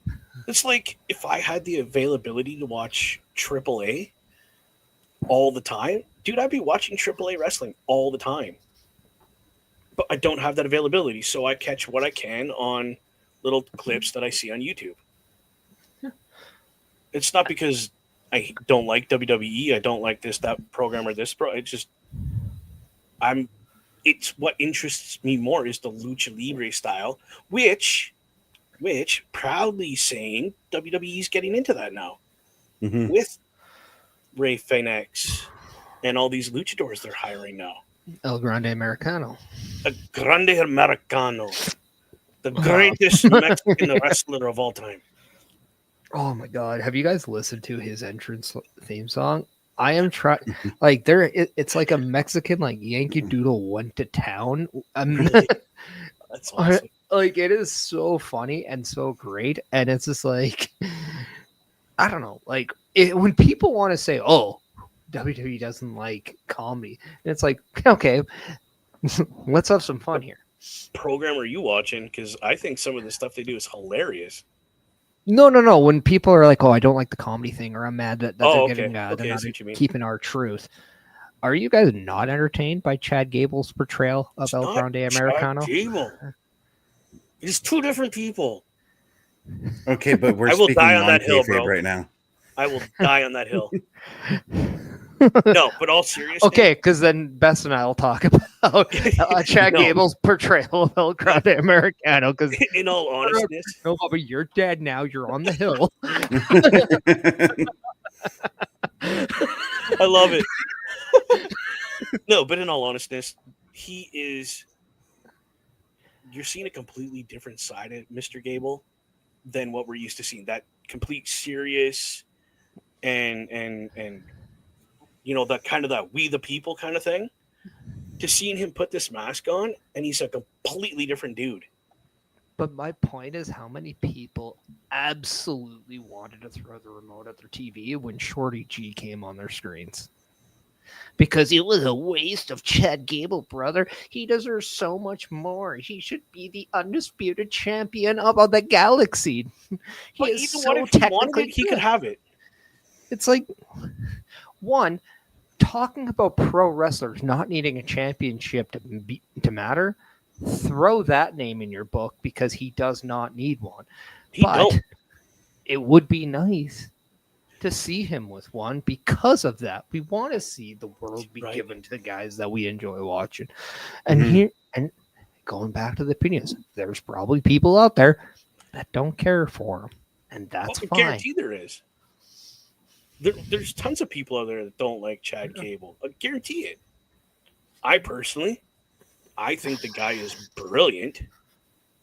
it's like if I had the availability to watch AAA all the time, dude, I'd be watching AAA wrestling all the time. But I don't have that availability, so I catch what I can on little clips that I see on YouTube. It's not because I don't like WWE. I don't like that program or this pro. It's just it's what interests me more is the lucha libre style, which proudly saying WWE's getting into that now with Ray Phoenix and all these luchadors they're hiring now. El Grande Americano. El Grande Americano, the greatest Mexican wrestler of all time. Oh my God. Have you guys listened to his entrance theme song? I am trying, like, it's like a Mexican, like, Yankee Doodle went to town. That's awesome. Like, it is so funny and so great. And it's just like, I don't know, like, when people want to say, oh, WWE doesn't like comedy, and it's like, okay, let's have some fun here. Program are you watching? Because I think some of the stuff they do is hilarious. No. When people are like, "Oh, I don't like the comedy thing," or "I'm mad that they're getting they're not keeping our truth," are you guys not entertained by Chad Gable's portrayal of El Grande Americano? Chad Gable. It's two different people. Okay, but we're I will speaking die on that hill, non-kayfabe bro. right now. I will die on that hill. No, but all seriousness. Okay, because then Bess and I will talk about Chad Gable's portrayal of El Grande Americano. Because in all honesty, no, but you're dead now. You're on the hill. I love it. No, but in all honesty, he is you're seeing a completely different side of Mr. Gable than what we're used to seeing. That complete serious and that kind of that we the people kind of thing. To seeing him put this mask on and he's a completely different dude. But my point is, how many people absolutely wanted to throw the remote at their TV when Shorty G came on their screens? Because it was a waste of Chad Gable, brother. He deserves so much more. He should be the undisputed champion of the galaxy. But even what if he wanted it, he could have it. It's like, one, talking about pro wrestlers not needing a championship to matter, throw that name in your book because he does not need one. But it would be nice to see him with one because of that. We want to see the world be given to the guys that we enjoy watching. And here, and going back to the opinions, there's probably people out there that don't care for him, and that's fine. I guarantee there is. There's tons of people out there that don't like Chad Gable. I guarantee it. I think the guy is brilliant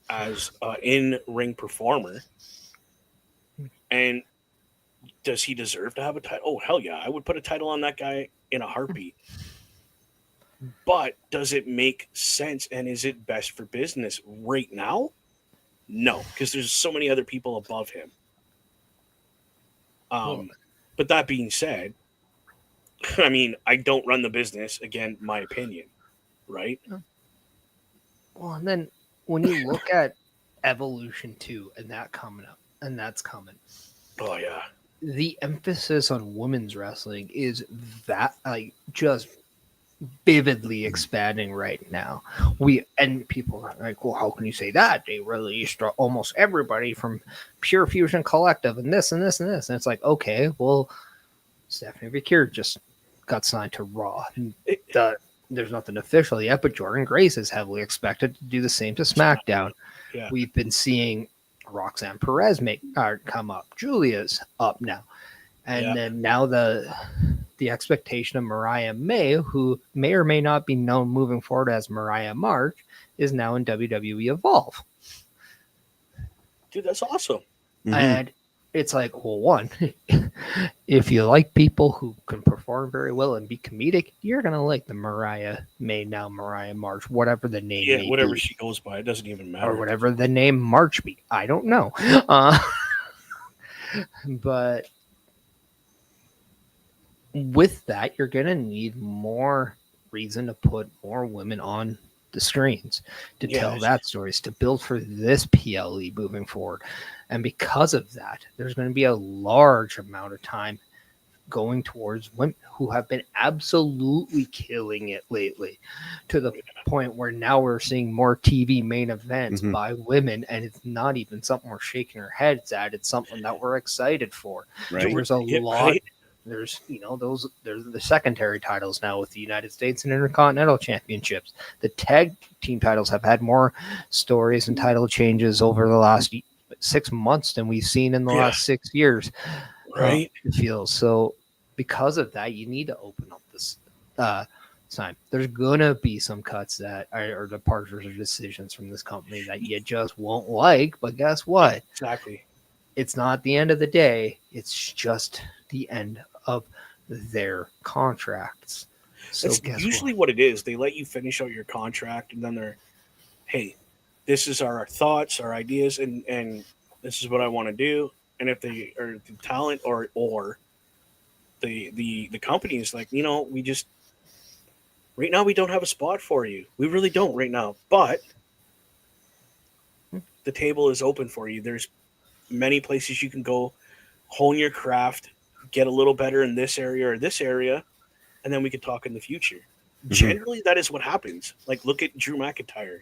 as an in-ring performer. And does he deserve to have a title? Oh, hell yeah. I would put a title on that guy in a heartbeat. But does it make sense and is it best for business right now? No, because there's so many other people above him. But that being said, I mean, I don't run the business. Again, my opinion, right? Well, and then when you look at Evolution 2 and that coming up, and that's coming. Oh, yeah. The emphasis on women's wrestling is that, like, just vividly expanding right now. And people are like, well, how can you say that? They released almost everybody from Pure Fusion Collective and this and this and this. And it's like, okay, well, Stephanie McCure just got signed to Raw. And there's nothing official yet, but Jordan Grace is heavily expected to do the same to SmackDown. Yeah. We've been seeing Roxanne Perez come up. Julia's up now. And then now the expectation of Mariah May, who may or may not be known moving forward as Mariah March, is now in WWE Evolve. Dude, that's awesome. And it's like, well, one, if you like people who can perform very well and be comedic, you're going to like the Mariah May, now Mariah March, whatever the name is. Yeah, whatever she goes by. It doesn't even matter. Or whatever the name March be. I don't know. But with that, you're going to need more reason to put more women on the screens to tell that stories, to build for this PLE moving forward. And because of that, there's going to be a large amount of time going towards women who have been absolutely killing it lately, to the point where now we're seeing more TV main events by women, and it's not even something we're shaking our heads at. It's something that we're excited for. Right. There's a lot. There's, there's the secondary titles now with the United States and Intercontinental Championships. The tag team titles have had more stories and title changes over the last 6 months than we've seen in the last 6 years. Right. It feels so. Because of that, you need to open up this time. There's gonna be some cuts that are departures or decisions from this company that you just won't like. But guess what? Exactly. It's not the end of the day. It's just the end of their contracts. So that's usually what it is. They let you finish out your contract, and then they're, hey, this is our thoughts, our ideas, and this is what I want to do. And if they are the talent or the company is like, we just right now we don't have a spot for you. We really don't right now, but the table is open for you. There's many places you can go, hone your craft, get a little better in this area or this area, and then we could talk in the future. Generally, that is what happens. Like, look at Drew McIntyre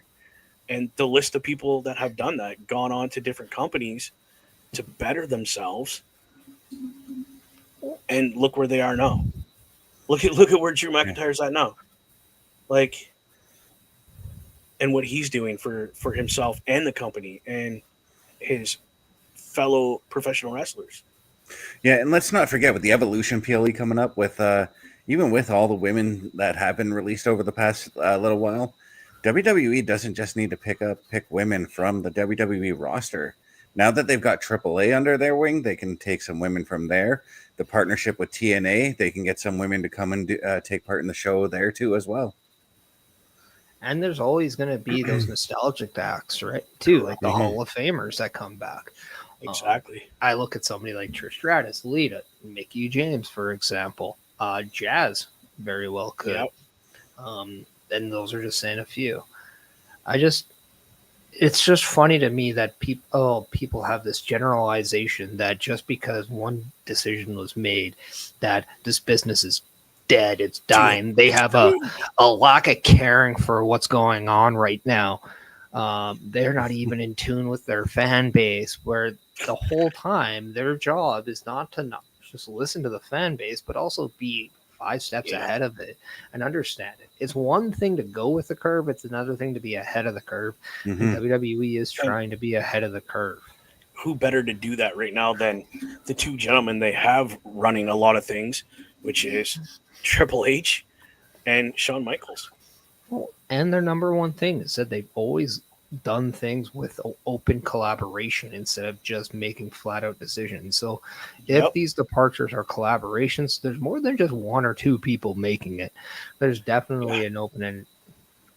and the list of people that have done that, gone on to different companies to better themselves, and look where they are now. Look at where Drew McIntyre's at now. Like, and what he's doing for himself and the company and his fellow professional wrestlers. Yeah, and let's not forget with the Evolution PLE coming up, with even with all the women that have been released over the past little while, WWE doesn't just need to pick women from the WWE roster. Now that they've got AAA under their wing, they can take some women from there. The partnership with TNA, they can get some women to come and take part in the show there too as well. And there's always going to be those nostalgic acts, right? Too, like the Hall of Famers that come back. Exactly. I look at somebody like Trish Stratus, Lita, Mickey James, for example. Jazz very well could. Yep. And those are just saying a few. It's just funny to me that people have this generalization that just because one decision was made, that this business is dead, it's dying. They have a lack of caring for what's going on right now. They're not even in tune with their fan base, where the whole time their job is not just listen to the fan base, but also be 5 steps ahead of it and understand it. It's one thing to go with the curve. It's another thing to be ahead of the curve. And WWE is trying to be ahead of the curve. Who better to do that right now than the two gentlemen they have running a lot of things, which is Triple H and Shawn Michaels. And their number one thing is that they've always done things with open collaboration instead of just making flat out decisions. So if these departures are collaborations, there's more than just one or two people making it. There's definitely an open end.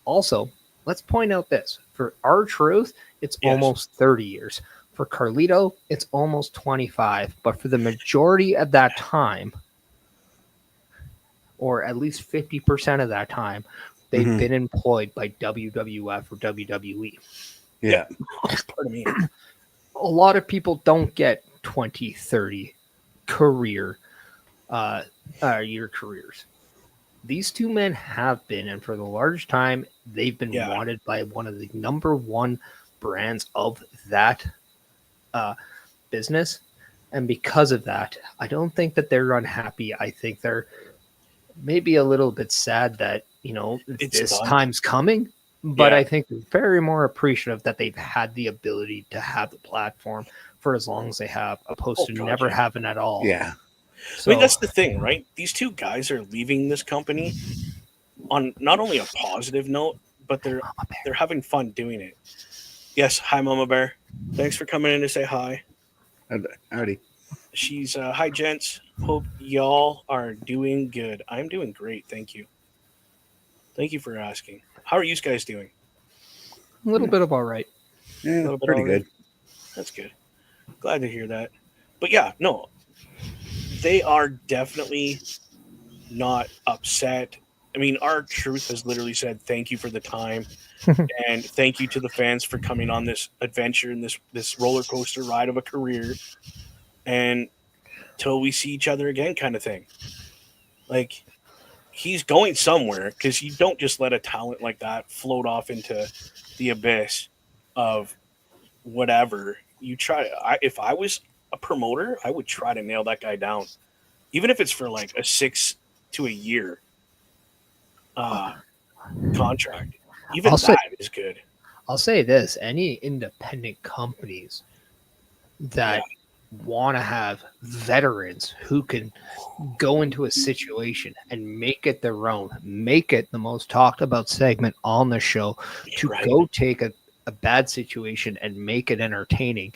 Also, let's point out this. For R-Truth, it's almost 30 years. For Carlito, it's almost 25. But for the majority of that time, or at least 50% of that time, they've been employed by WWF or WWE. Yeah. Pardon me. A lot of people don't get 20, 30 year careers. These two men have been, and for the large time, they've been wanted by one of the number one brands of that business. And because of that, I don't think that they're unhappy. I think they're maybe a little bit sad that, this time's coming, but I think they're very more appreciative that they've had the ability to have the platform for as long as they have, opposed to never having at all. Yeah. So, I mean, that's the thing, right? These two guys are leaving this company on not only a positive note, but they're having fun doing it. Yes, hi, Mama Bear. Thanks for coming in to say hi. Howdy. She's hi, gents. Hope y'all are doing good. I'm doing great, thank you. Thank you for asking. How are you guys doing? A little bit of all right. Yeah, a little bit pretty good. That's good. Glad to hear that. But yeah, no, they are definitely not upset. I mean, R-Truth has literally said thank you for the time, and thank you to the fans for coming on this adventure and this roller coaster ride of a career, and till we see each other again, kind of thing. Like, he's going somewhere, because you don't just let a talent like that float off into the abyss of whatever. If I was a promoter, I would try to nail that guy down, even if it's for like a 6 to a year contract. Even that is good. I'll say this: any independent companies that want to have veterans who can go into a situation and make it their own, make it the most talked about segment on the show, go take a bad situation and make it entertaining,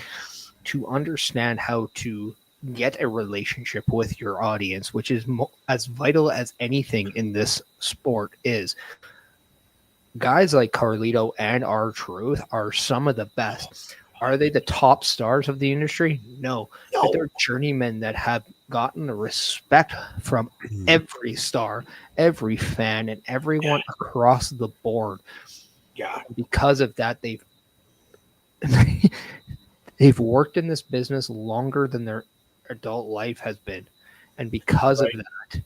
to understand how to get a relationship with your audience, which is as vital as anything in this sport is. Guys like Carlito and R-Truth are some of the best. Are they the top stars of the industry? No. But they're journeymen that have gotten the respect from every star, every fan, and everyone across the board. Yeah. Because of that, they've worked in this business longer than their adult life has been. And because of that,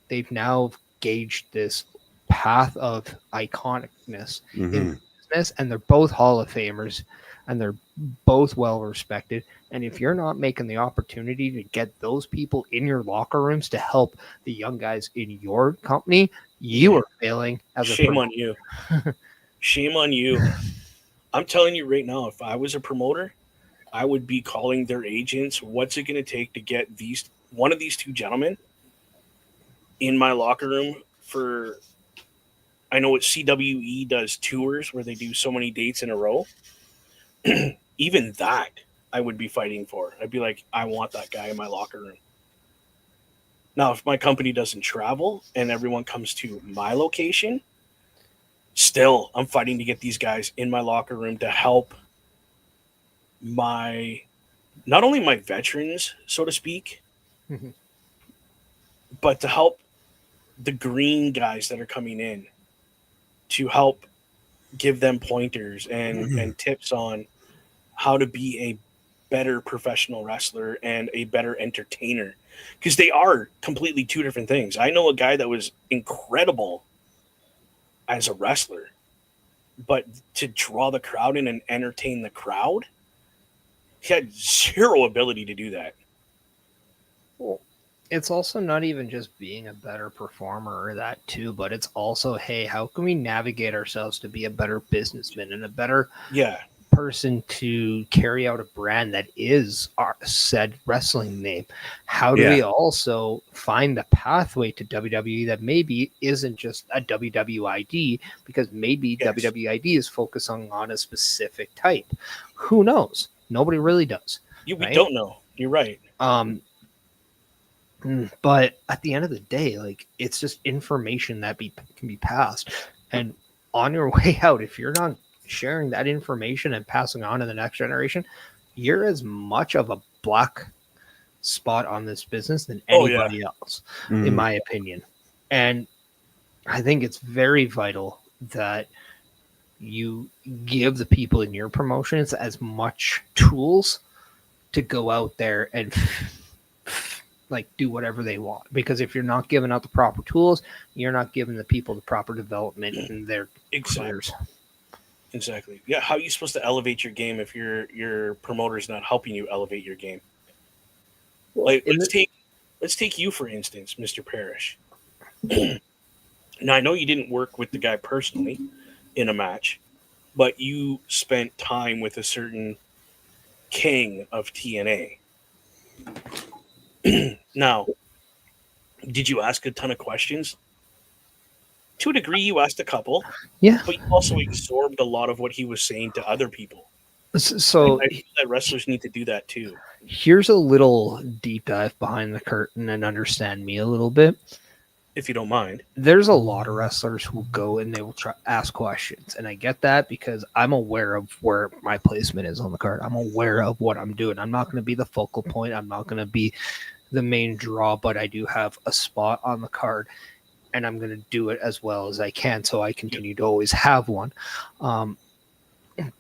they've now gauged this path of iconicness in business, and they're both Hall of Famers, and they're both well respected. And if you're not making the opportunity to get those people in your locker rooms to help the young guys in your company, you are failing as Shame on you. Shame on you. I'm telling you right now, if I was a promoter, I would be calling their agents. What's it going to take to get one of these two gentlemen in my locker room for I know what CWE does tours where they do so many dates in a row. Even that I would be fighting for. I'd be like, I want that guy in my locker room. Now, if my company doesn't travel and everyone comes to my location, still I'm fighting to get these guys in my locker room to help my not only my veterans, so to speak, Mhm. but to help the green guys that are coming in, to help give them pointers and tips on how to be a better professional wrestler and a better entertainer, because they are completely two different things. I know a guy that was incredible as a wrestler, but to draw the crowd in and entertain the crowd, he had zero ability to do that. Well, it's also not even just being a better performer or that too, but it's also, hey, how can we navigate ourselves to be a better businessman and a better Yeah, person to carry out a brand that is our said wrestling name? How do Yeah. we also find the pathway to WWE that maybe isn't just a WWID, because maybe yes. WWID is focusing on a specific type? Who knows? Nobody really does. We Right? don't know. You're right. But at the end of the day, like, it's just information that can be passed. And on your way out, if you're not sharing that information and passing on to the next generation, you're as much of a black spot on this business than Oh, yeah. anybody else, in my opinion. And I think it's very vital that you give the people in your promotions as much tools to go out there and like do whatever they want. Because if you're not giving out the proper tools, you're not giving the people the proper development in their careers. Exactly. Yeah. How are you supposed to elevate your game if your promoter's not helping you elevate your game? Like, let's take you for instance, Mr. Parrish. Now I know you didn't work with the guy personally in a match, but you spent time with a certain king of TNA. Now, did you ask a ton of questions? To a degree, you asked a couple, Yeah. but you also absorbed a lot of what he was saying to other people. So I feel that wrestlers need to do that too. here's a little deep dive behind the curtain and understand me a little bit. If you don't mind. There's a lot of wrestlers who go and they will try ask questions, and I get that because I'm aware of where my placement is on the card. I'm aware of what I'm doing. I'm not going to be the focal point. I'm not going to be the main draw, but I do have a spot on the card, and I'm going to do it as well as I can, so I continue to always have one.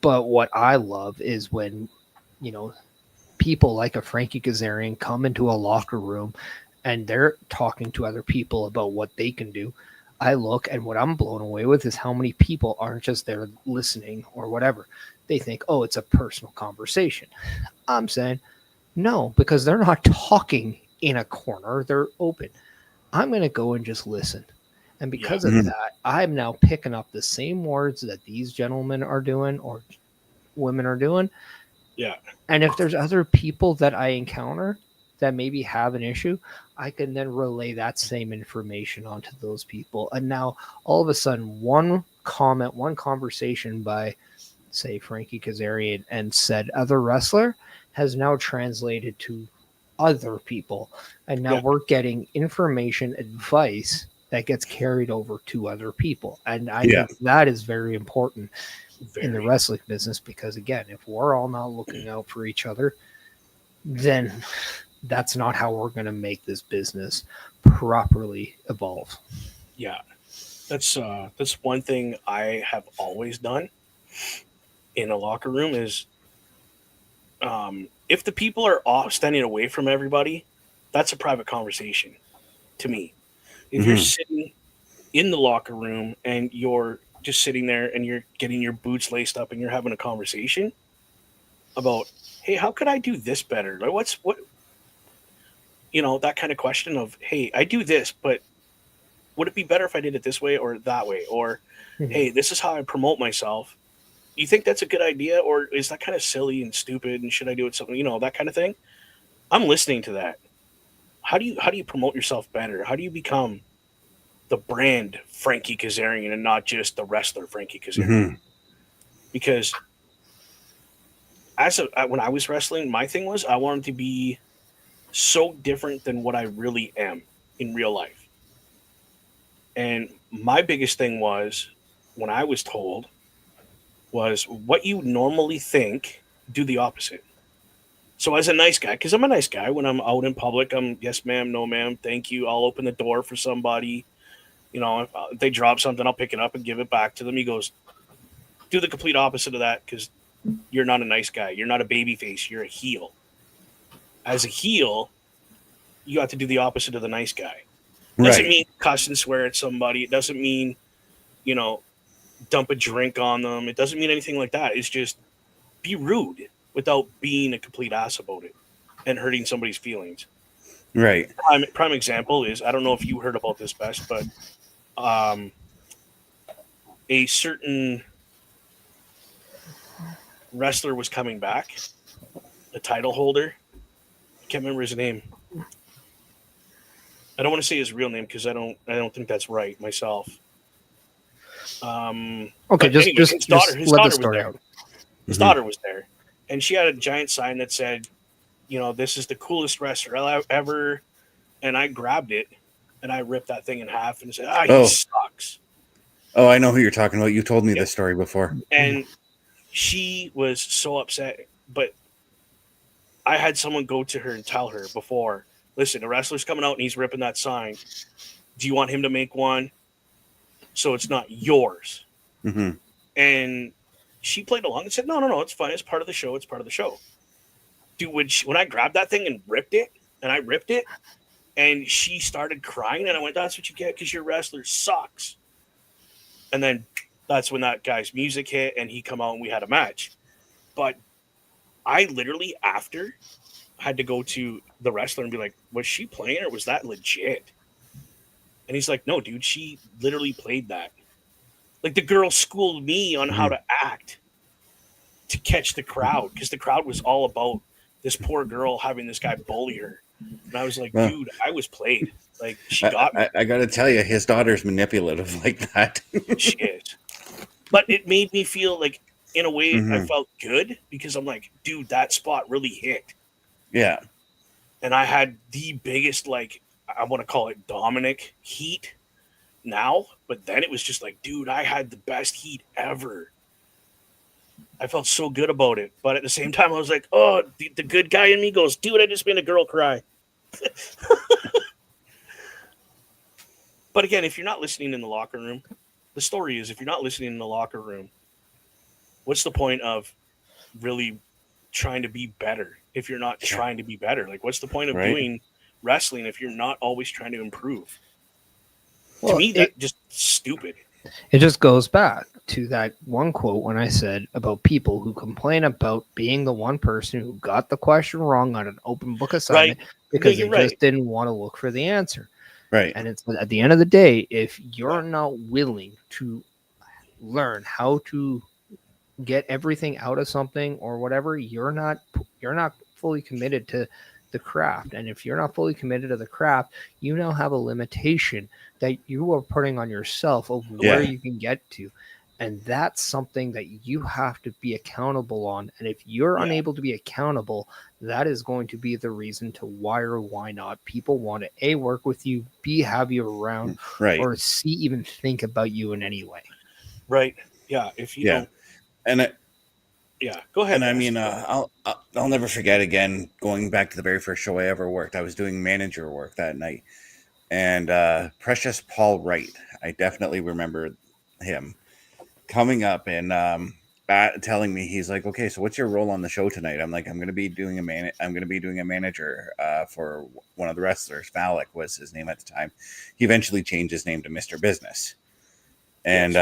But what I love is when, people like a Frankie Kazarian come into a locker room and they're talking to other people about what they can do. I look, and what I'm blown away with is how many people aren't just there listening or whatever. They think, oh, it's a personal conversation. I'm saying no, because they're not talking in a corner. They're open. I'm going to go and just listen. And because of that, I'm now picking up the same words that these gentlemen are doing or women are doing. Yeah. And if there's other people that I encounter that maybe have an issue, I can then relay that same information onto those people. And now all of a sudden, one comment, one conversation by, say, Frankie Kazarian and said other wrestler has now translated to other people. And now we're getting information, advice that gets carried over to other people. And I think that is very important in the wrestling business, because again, if we're all not looking out for each other, then that's not how we're going to make this business properly evolve. Yeah. That's one thing I have always done in a locker room is if the people are off standing away from everybody, that's a private conversation to me. If you're sitting in the locker room and you're just sitting there and you're getting your boots laced up and you're having a conversation about, hey, how could I do this better? Like, what, that kind of question of, hey, I do this, but would it be better if I did it this way or that way? Or, hey, this is how I promote myself. You think that's a good idea, or is that kind of silly and stupid? And should I do it something, that kind of thing? I'm listening to that. How do you promote yourself better? How do you become the brand Frankie Kazarian and not just the wrestler Frankie Kazarian. Mm-hmm. Because when I was wrestling, my thing was I wanted to be so different than what I really am in real life. And my biggest thing was when I was told was what you normally think, do the opposite. So as a nice guy, because I'm a nice guy, when I'm out in public, I'm yes ma'am, no ma'am, thank you. I'll open the door for somebody. You know, if they drop something, I'll pick it up and give it back to them. He goes, do the complete opposite of that because you're not a nice guy. You're not a baby face. You're a heel. As a heel, you have to do the opposite of the nice guy. Doesn't mean cuss and swear at somebody. It doesn't mean, you know, dump a drink on them. It doesn't mean anything like that. It's just be rude without being a complete ass about it and hurting somebody's feelings. Right. Prime example is, I don't know if you heard about this, Best, but a certain wrestler was coming back, a title holder. I can't remember his name. I don't want to say his real name because I don't think that's right myself. Okay, just his daughter let the story out. His daughter was there, and she had a giant sign that said, you know, this is the coolest wrestler ever. And I grabbed it and I ripped that thing in half and said, he sucks. Oh, I know who you're talking about. You told me this story before. And she was so upset, but I had someone go to her and tell her before, listen, the wrestler's coming out and he's ripping that sign. Do you want him to make one so it's not yours? Mm-hmm. And she played along and said, no, it's fine. It's part of the show. It's part of the show. Dude, when I grabbed that thing and ripped it, and she started crying, and I went, that's what you get because your wrestler sucks. And then that's when that guy's music hit, and he come out, and we had a match. But I literally, after, had to go to the wrestler and be like, was she playing or was that legit? And he's like, no, dude, she literally played that. Like, the girl schooled me on how to act to catch the crowd because the crowd was all about this poor girl having this guy bully her. And I was like, dude, I was played. Like, she got me. I got to tell you, his daughter's manipulative like that. She is. But it made me feel like, in a way, I felt good because I'm like, dude, that spot really hit. Yeah. And I had the biggest, like, I want to call it Dominic heat now. But then it was just like, dude, I had the best heat ever. I felt so good about it. But at the same time, I was like, oh, the good guy in me goes, dude, I just made a girl cry. But again, if you're not listening in the locker room, the story is if you're not listening in the locker room, what's the point of really trying to be better if you're not trying to be better? Like, what's the point of doing wrestling if you're not always trying to improve? Well, to me, that's just stupid. It just goes back to that one quote when I said about people who complain about being the one person who got the question wrong on an open book assignment because they just didn't want to look for the answer. Right. And it's at the end of the day, if you're not willing to learn how to get everything out of something or whatever, you're not fully committed to the craft. And if you're not fully committed to the craft, you now have a limitation that you are putting on yourself of where you can get to. And that's something that you have to be accountable on. And if you're unable to be accountable, that is going to be the reason to why or why not people want to A, work with you, B, have you around, or C, even think about you in any way. Right. Yeah. If you don't. And go ahead. And I mean, I'll never forget again, going back to the very first show I ever worked. I was doing manager work that night. And Precious Paul Wright, I definitely remember him coming up and telling me, he's like, okay, so what's your role on the show tonight? I'm like, I'm going to be doing a manager for one of the wrestlers. Valak was his name at the time. He eventually changed his name to Mr. Business. And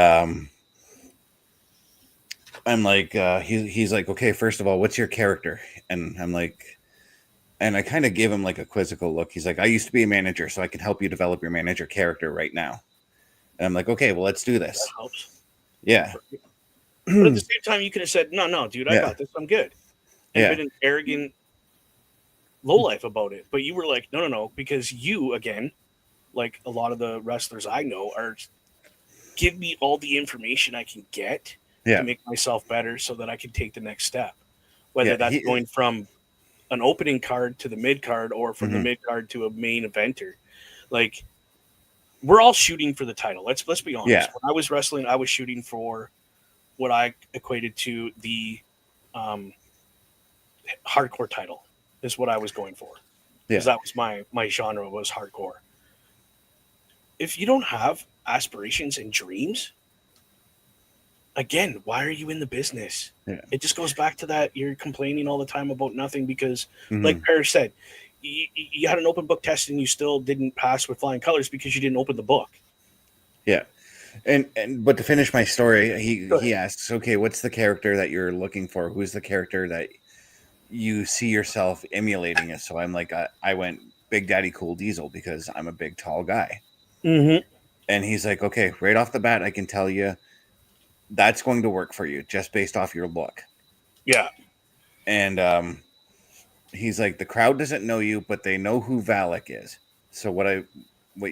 I'm like, he's like, okay, first of all, what's your character? And I'm like, and I kind of gave him like a quizzical look. He's like, I used to be a manager, so I can help you develop your manager character right now. And I'm like, okay, well, let's do this. That helps. Yeah. But at the same time, you could have said, no, dude, I got this. I'm good. And been an arrogant lowlife about it. But you were like, no, because you, again, like a lot of the wrestlers I know are give me all the information I can get to make myself better so that I can take the next step. Whether that's going from an opening card to the mid card or from the mid card to a main eventer. Like, we're all shooting for the title. Let's be honest. Yeah. When I was wrestling, I was shooting for what I equated to the hardcore title is what I was going for. Because that was my genre, was hardcore. If you don't have aspirations and dreams, again, why are you in the business? Yeah. It just goes back to that you're complaining all the time about nothing because, like Parrish said, you had an open book test and you still didn't pass with flying colors because you didn't open the book. Yeah. But to finish my story, he asks, okay, what's the character that you're looking for? Who's the character that you see yourself emulating it? So I'm like, I went Big Daddy Cool Diesel because I'm a big, tall guy. Mm-hmm. And he's like, okay, right off the bat, I can tell you that's going to work for you just based off your look. Yeah. And he's like, the crowd doesn't know you, but they know who Valak is. So what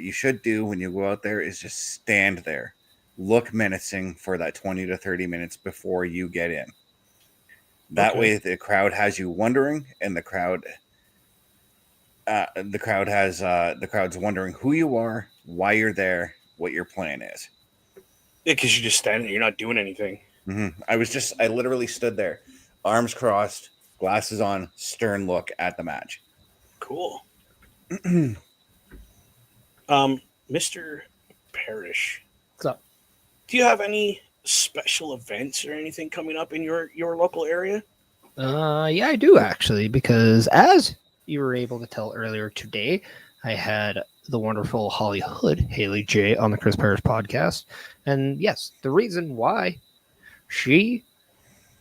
you should do when you go out there is just stand there, look menacing for that 20 to 30 minutes before you get in. That way the crowd has you wondering, and the crowd's wondering who you are, why you're there, what your plan is. Yeah, because you're just standing there, you're not doing anything. I literally stood there, arms crossed, glasses on, stern look at the match. Cool. Mr. Parrish, what's up? Do you have any special events or anything coming up in your local area? Yeah, I do actually, because as you were able to tell earlier today, I had the wonderful Holly Hood, Haley J, on the Chris Parrish podcast. And yes, the reason why she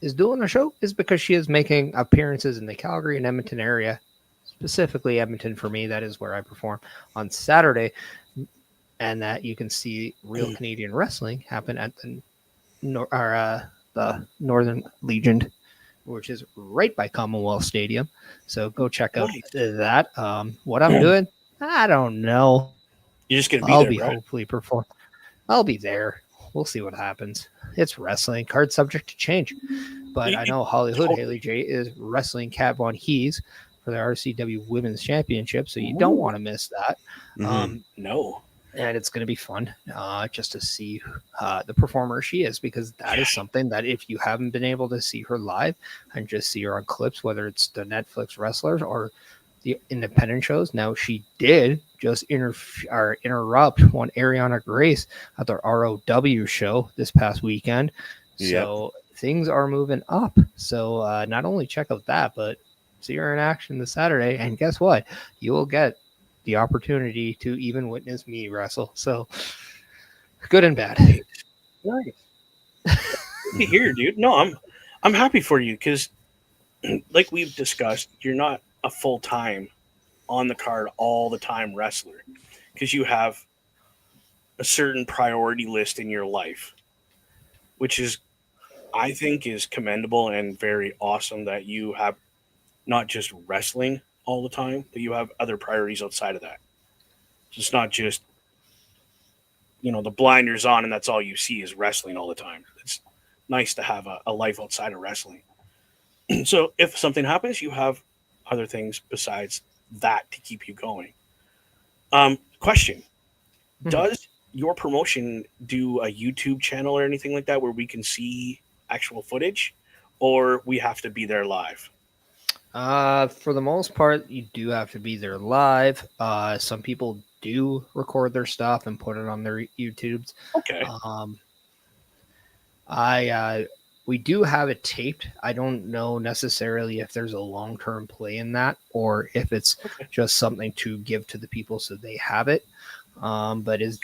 is doing the show is because she is making appearances in the Calgary and Edmonton area, specifically Edmonton for me. That is where I perform on Saturday. And that you can see real Canadian wrestling happen at the Northern Legion, which is right by Commonwealth Stadium. So go check out that. What I'm doing, I don't know. You're just gonna be I'll there, be right? hopefully perform. I'll be there. We'll see what happens. It's wrestling, card subject to change. But I know Hollywood Haley J is wrestling Kat Von Hees for the RCW Women's Championship, so you don't want to miss that. No. And it's going to be fun just to see the performer she is, because that is something that if you haven't been able to see her live and just see her on clips, whether it's the Netflix wrestlers or the independent shows. Now, she did just interrupt one Ariana Grace at the ROW show this past weekend. So things are moving up. So not only check out that, but see her in action this Saturday. And guess what? You will get the opportunity to even witness me wrestle. So good and bad. Nice. Good to hear, dude. No, I'm happy for you because, like we've discussed, you're not a full-time on the card all the time wrestler because you have a certain priority list in your life, which is, I think, is commendable and very awesome that you have not just wrestling all the time, that you have other priorities outside of that. So it's not just, the blinders on and that's all you see is wrestling all the time. It's nice to have a life outside of wrestling. So if something happens, you have other things besides that to keep you going. Question. Does your promotion do a YouTube channel or anything like that where we can see actual footage, or we have to be there live? For the most part, you do have to be there live. Some people do record their stuff and put it on their YouTubes. Okay. We do have it taped. I don't know necessarily if there's a long-term play in that or if it's just something to give to the people so they have it. But it's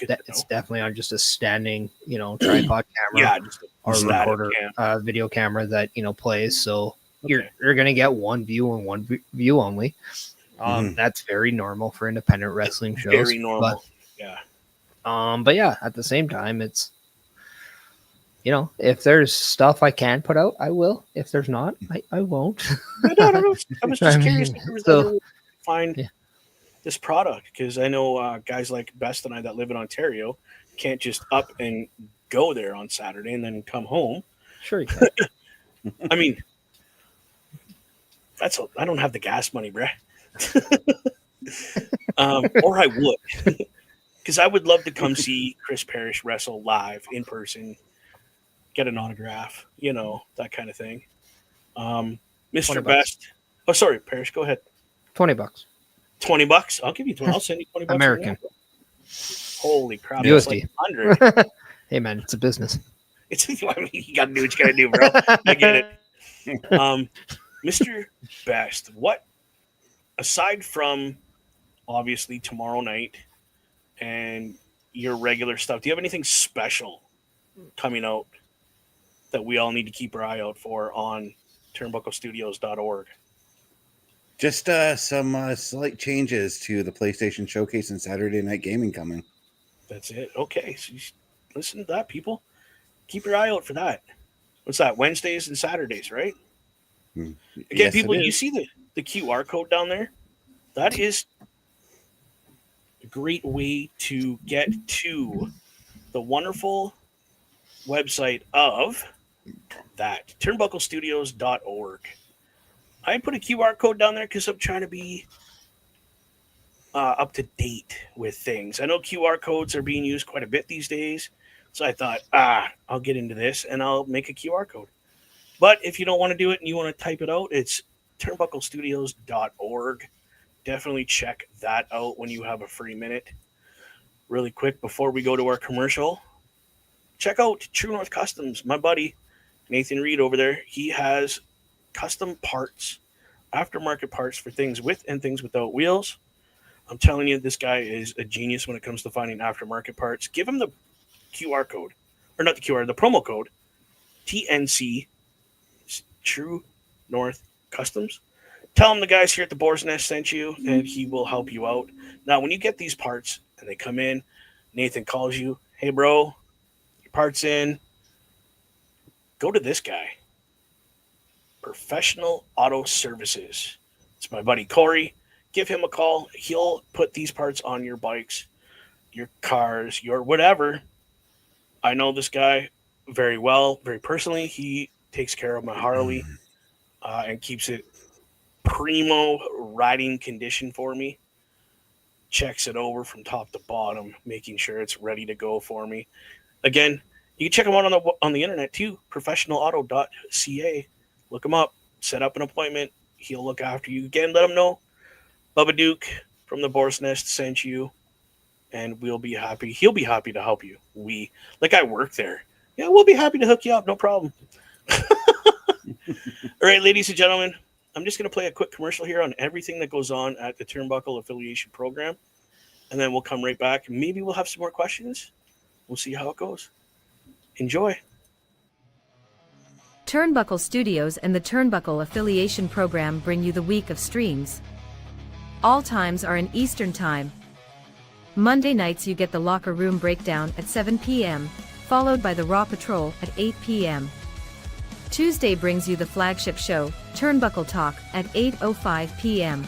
definitely on just a standing, tripod camera or recorder, video camera that, plays. So you're going to get one view and one view only. That's very normal for independent wrestling shows. Very normal. But yeah, at the same time, it's, if there's stuff I can put out, I will. If there's not, I won't. No. I was just curious if there was other way to find this product, because I know guys like Best and I that live in Ontario can't just up and go there on Saturday and then come home. Sure you can. I mean, I don't have the gas money, bruh. Or I would, because I would love to come see Chris Parrish wrestle live in person, get an autograph, that kind of thing. 20 Mr. bucks. Best. Oh, sorry, Parrish, go ahead. $20. $20. I'll give you 20. I'll send you 20 bucks. American. Holy crap! USD. That's like 100. Hey man, it's a business. I mean, you gotta do what you gotta do, bro. I get it. Mr. Best, what aside from obviously tomorrow night and your regular stuff, do you have anything special coming out that we all need to keep our eye out for on turnbucklestudios.org? Just some slight changes to the PlayStation Showcase and Saturday Night Gaming coming. That's it. Okay, so listen to that, people. Keep your eye out for that. What's that? Wednesdays and Saturdays, right? Again, Yes, people, it you is. see the QR code down there? That is a great way to get to the wonderful website of that, turnbucklestudios.org. I put a QR code down there because I'm trying to be up to date with things. I know QR codes are being used quite a bit these days. So I thought, I'll get into this and I'll make a QR code. But if you don't want to do it and you want to type it out, it's turnbucklestudios.org. Definitely check that out when you have a free minute. Really quick, before we go to our commercial, check out True North Customs. My buddy, Nathan Reed over there, he has custom parts, aftermarket parts for things with and things without wheels. I'm telling you, this guy is a genius when it comes to finding aftermarket parts. Give him the QR code, or not the QR, the promo code, TNC, True North Customs. Tell him the guys here at the Boar's Nest sent you, and he will help you out. Now, when you get these parts and they come in, Nathan calls you, hey, bro, your part's in. Go to this guy, Professional Auto Services. It's my buddy Corey. Give him a call. He'll put these parts on your bikes, your cars, your whatever. I know this guy very well, very personally. He takes care of my Harley and keeps it primo riding condition for me. Checks it over from top to bottom, making sure it's ready to go for me. Again, you can check him out on the internet too, professionalauto.ca. Look him up, set up an appointment. He'll look after you. Again, let him know Bubba Duke from the Boar's Nest sent you, and we'll be happy. He'll be happy to help you. I work there. Yeah, we'll be happy to hook you up. No problem. All right, ladies and gentlemen, I'm just going to play a quick commercial here on everything that goes on at the Turnbuckle Affiliation Program, and then we'll come right back. Maybe we'll have some more questions. We'll see how it goes. Enjoy. Turnbuckle Studios and the Turnbuckle Affiliation Program bring you the week of streams. All times are in Eastern Time. Monday nights you get the Locker Room Breakdown at 7 p.m., followed by the Raw Patrol at 8 p.m. Tuesday brings you the flagship show, Turnbuckle Talk, at 8:05 p.m.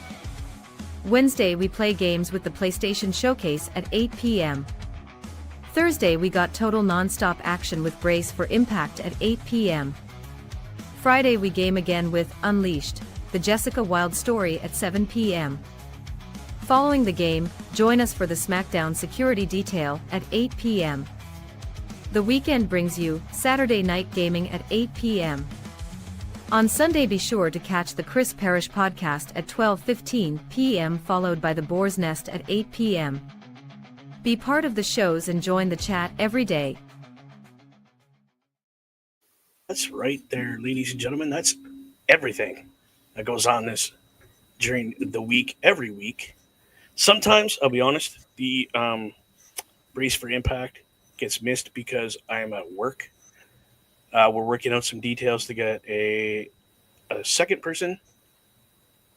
Wednesday we play games with the PlayStation Showcase at 8 p.m. Thursday we got total non-stop action with Brace for Impact at 8 p.m. Friday we game again with Unleashed, the Jessica Wilde story at 7 p.m. Following the game, join us for the SmackDown Security Detail at 8 p.m. The weekend brings you Saturday Night Gaming at 8 p.m. On Sunday be sure to catch the Chris Parrish podcast at 12:15 p.m. followed by the Boar's Nest at 8 p.m. Be part of the shows and join the chat every day. That's right there, ladies and gentlemen. That's everything that goes on during the week, every week. Sometimes, I'll be honest, the Brace for Impact gets missed because I am at work. We're working out some details to get a second person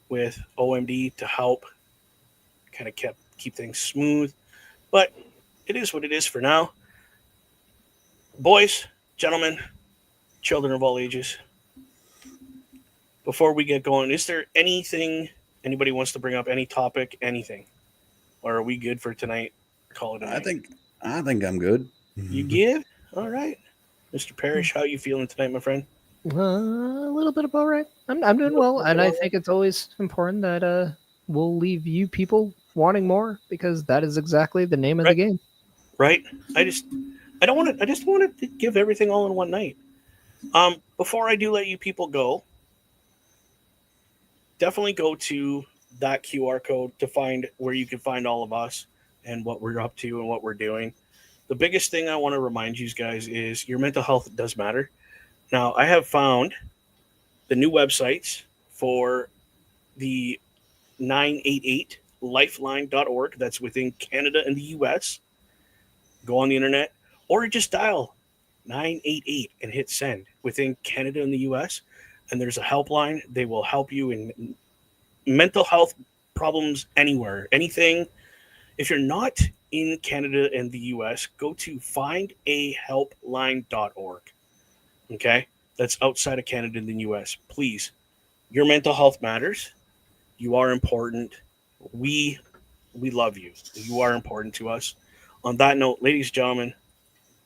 with OMD to help kind of keep things smooth. But it is what it is for now. Boys, gentlemen, children of all ages, before we get going, is there anything anybody wants to bring up, any topic, anything? Or are we good for tonight? Call it a night. I think I'm good. You good? All right. Mr. Parrish, how you feeling tonight, my friend? A little bit of all right. I'm doing well, and I think it's always important that we'll leave you people wanting more, because that is exactly the name of the game. Right. I just wanted to give everything all in one night. Before I do let you people go, definitely go to that QR code to find where you can find all of us and what we're up to and what we're doing. The biggest thing I want to remind you guys is your mental health does matter. Now, I have found the new websites for the 988lifeline.org. That's within Canada and the US. Go on the internet or just dial 988 and hit send within Canada and the US. And there's a helpline. They will help you in mental health problems anywhere, anything. If you're not in Canada and the US, go to findahelpline.org. Okay? That's outside of Canada and the US. Please, your mental health matters. You are important. We love you. You are important to us. On that note, ladies and gentlemen,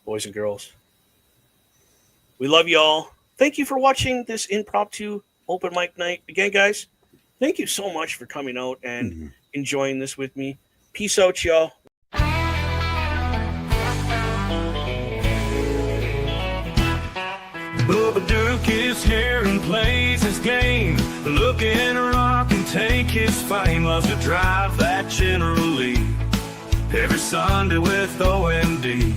boys and girls, we love you all. Thank you for watching this impromptu open mic night. Again, guys, thank you so much for coming out and enjoying this with me. Peace out, y'all. Bubba Duke is here and plays his game. Looking rock and take his fame. Loves to drive that General Lee. Every Sunday with OMD.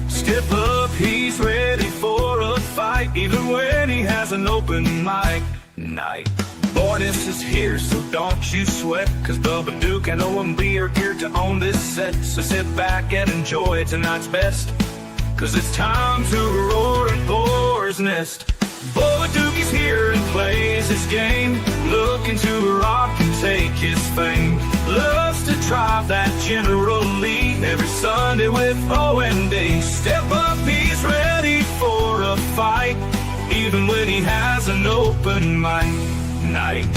Step up, he's ready for a fight. Even when he has an open mic night. Boyness is here, so don't you sweat. Cause Bubba Duke and OMB are here to own this set. So sit back and enjoy tonight's best. Cause it's time to roar at Boar's Nest. Bubba Duke is here and plays his game. Looking to rock and take his fame. Loves to drive that General Lee. Every Sunday with OMD. Step up, he's ready for a fight. Even when he has an open mic night.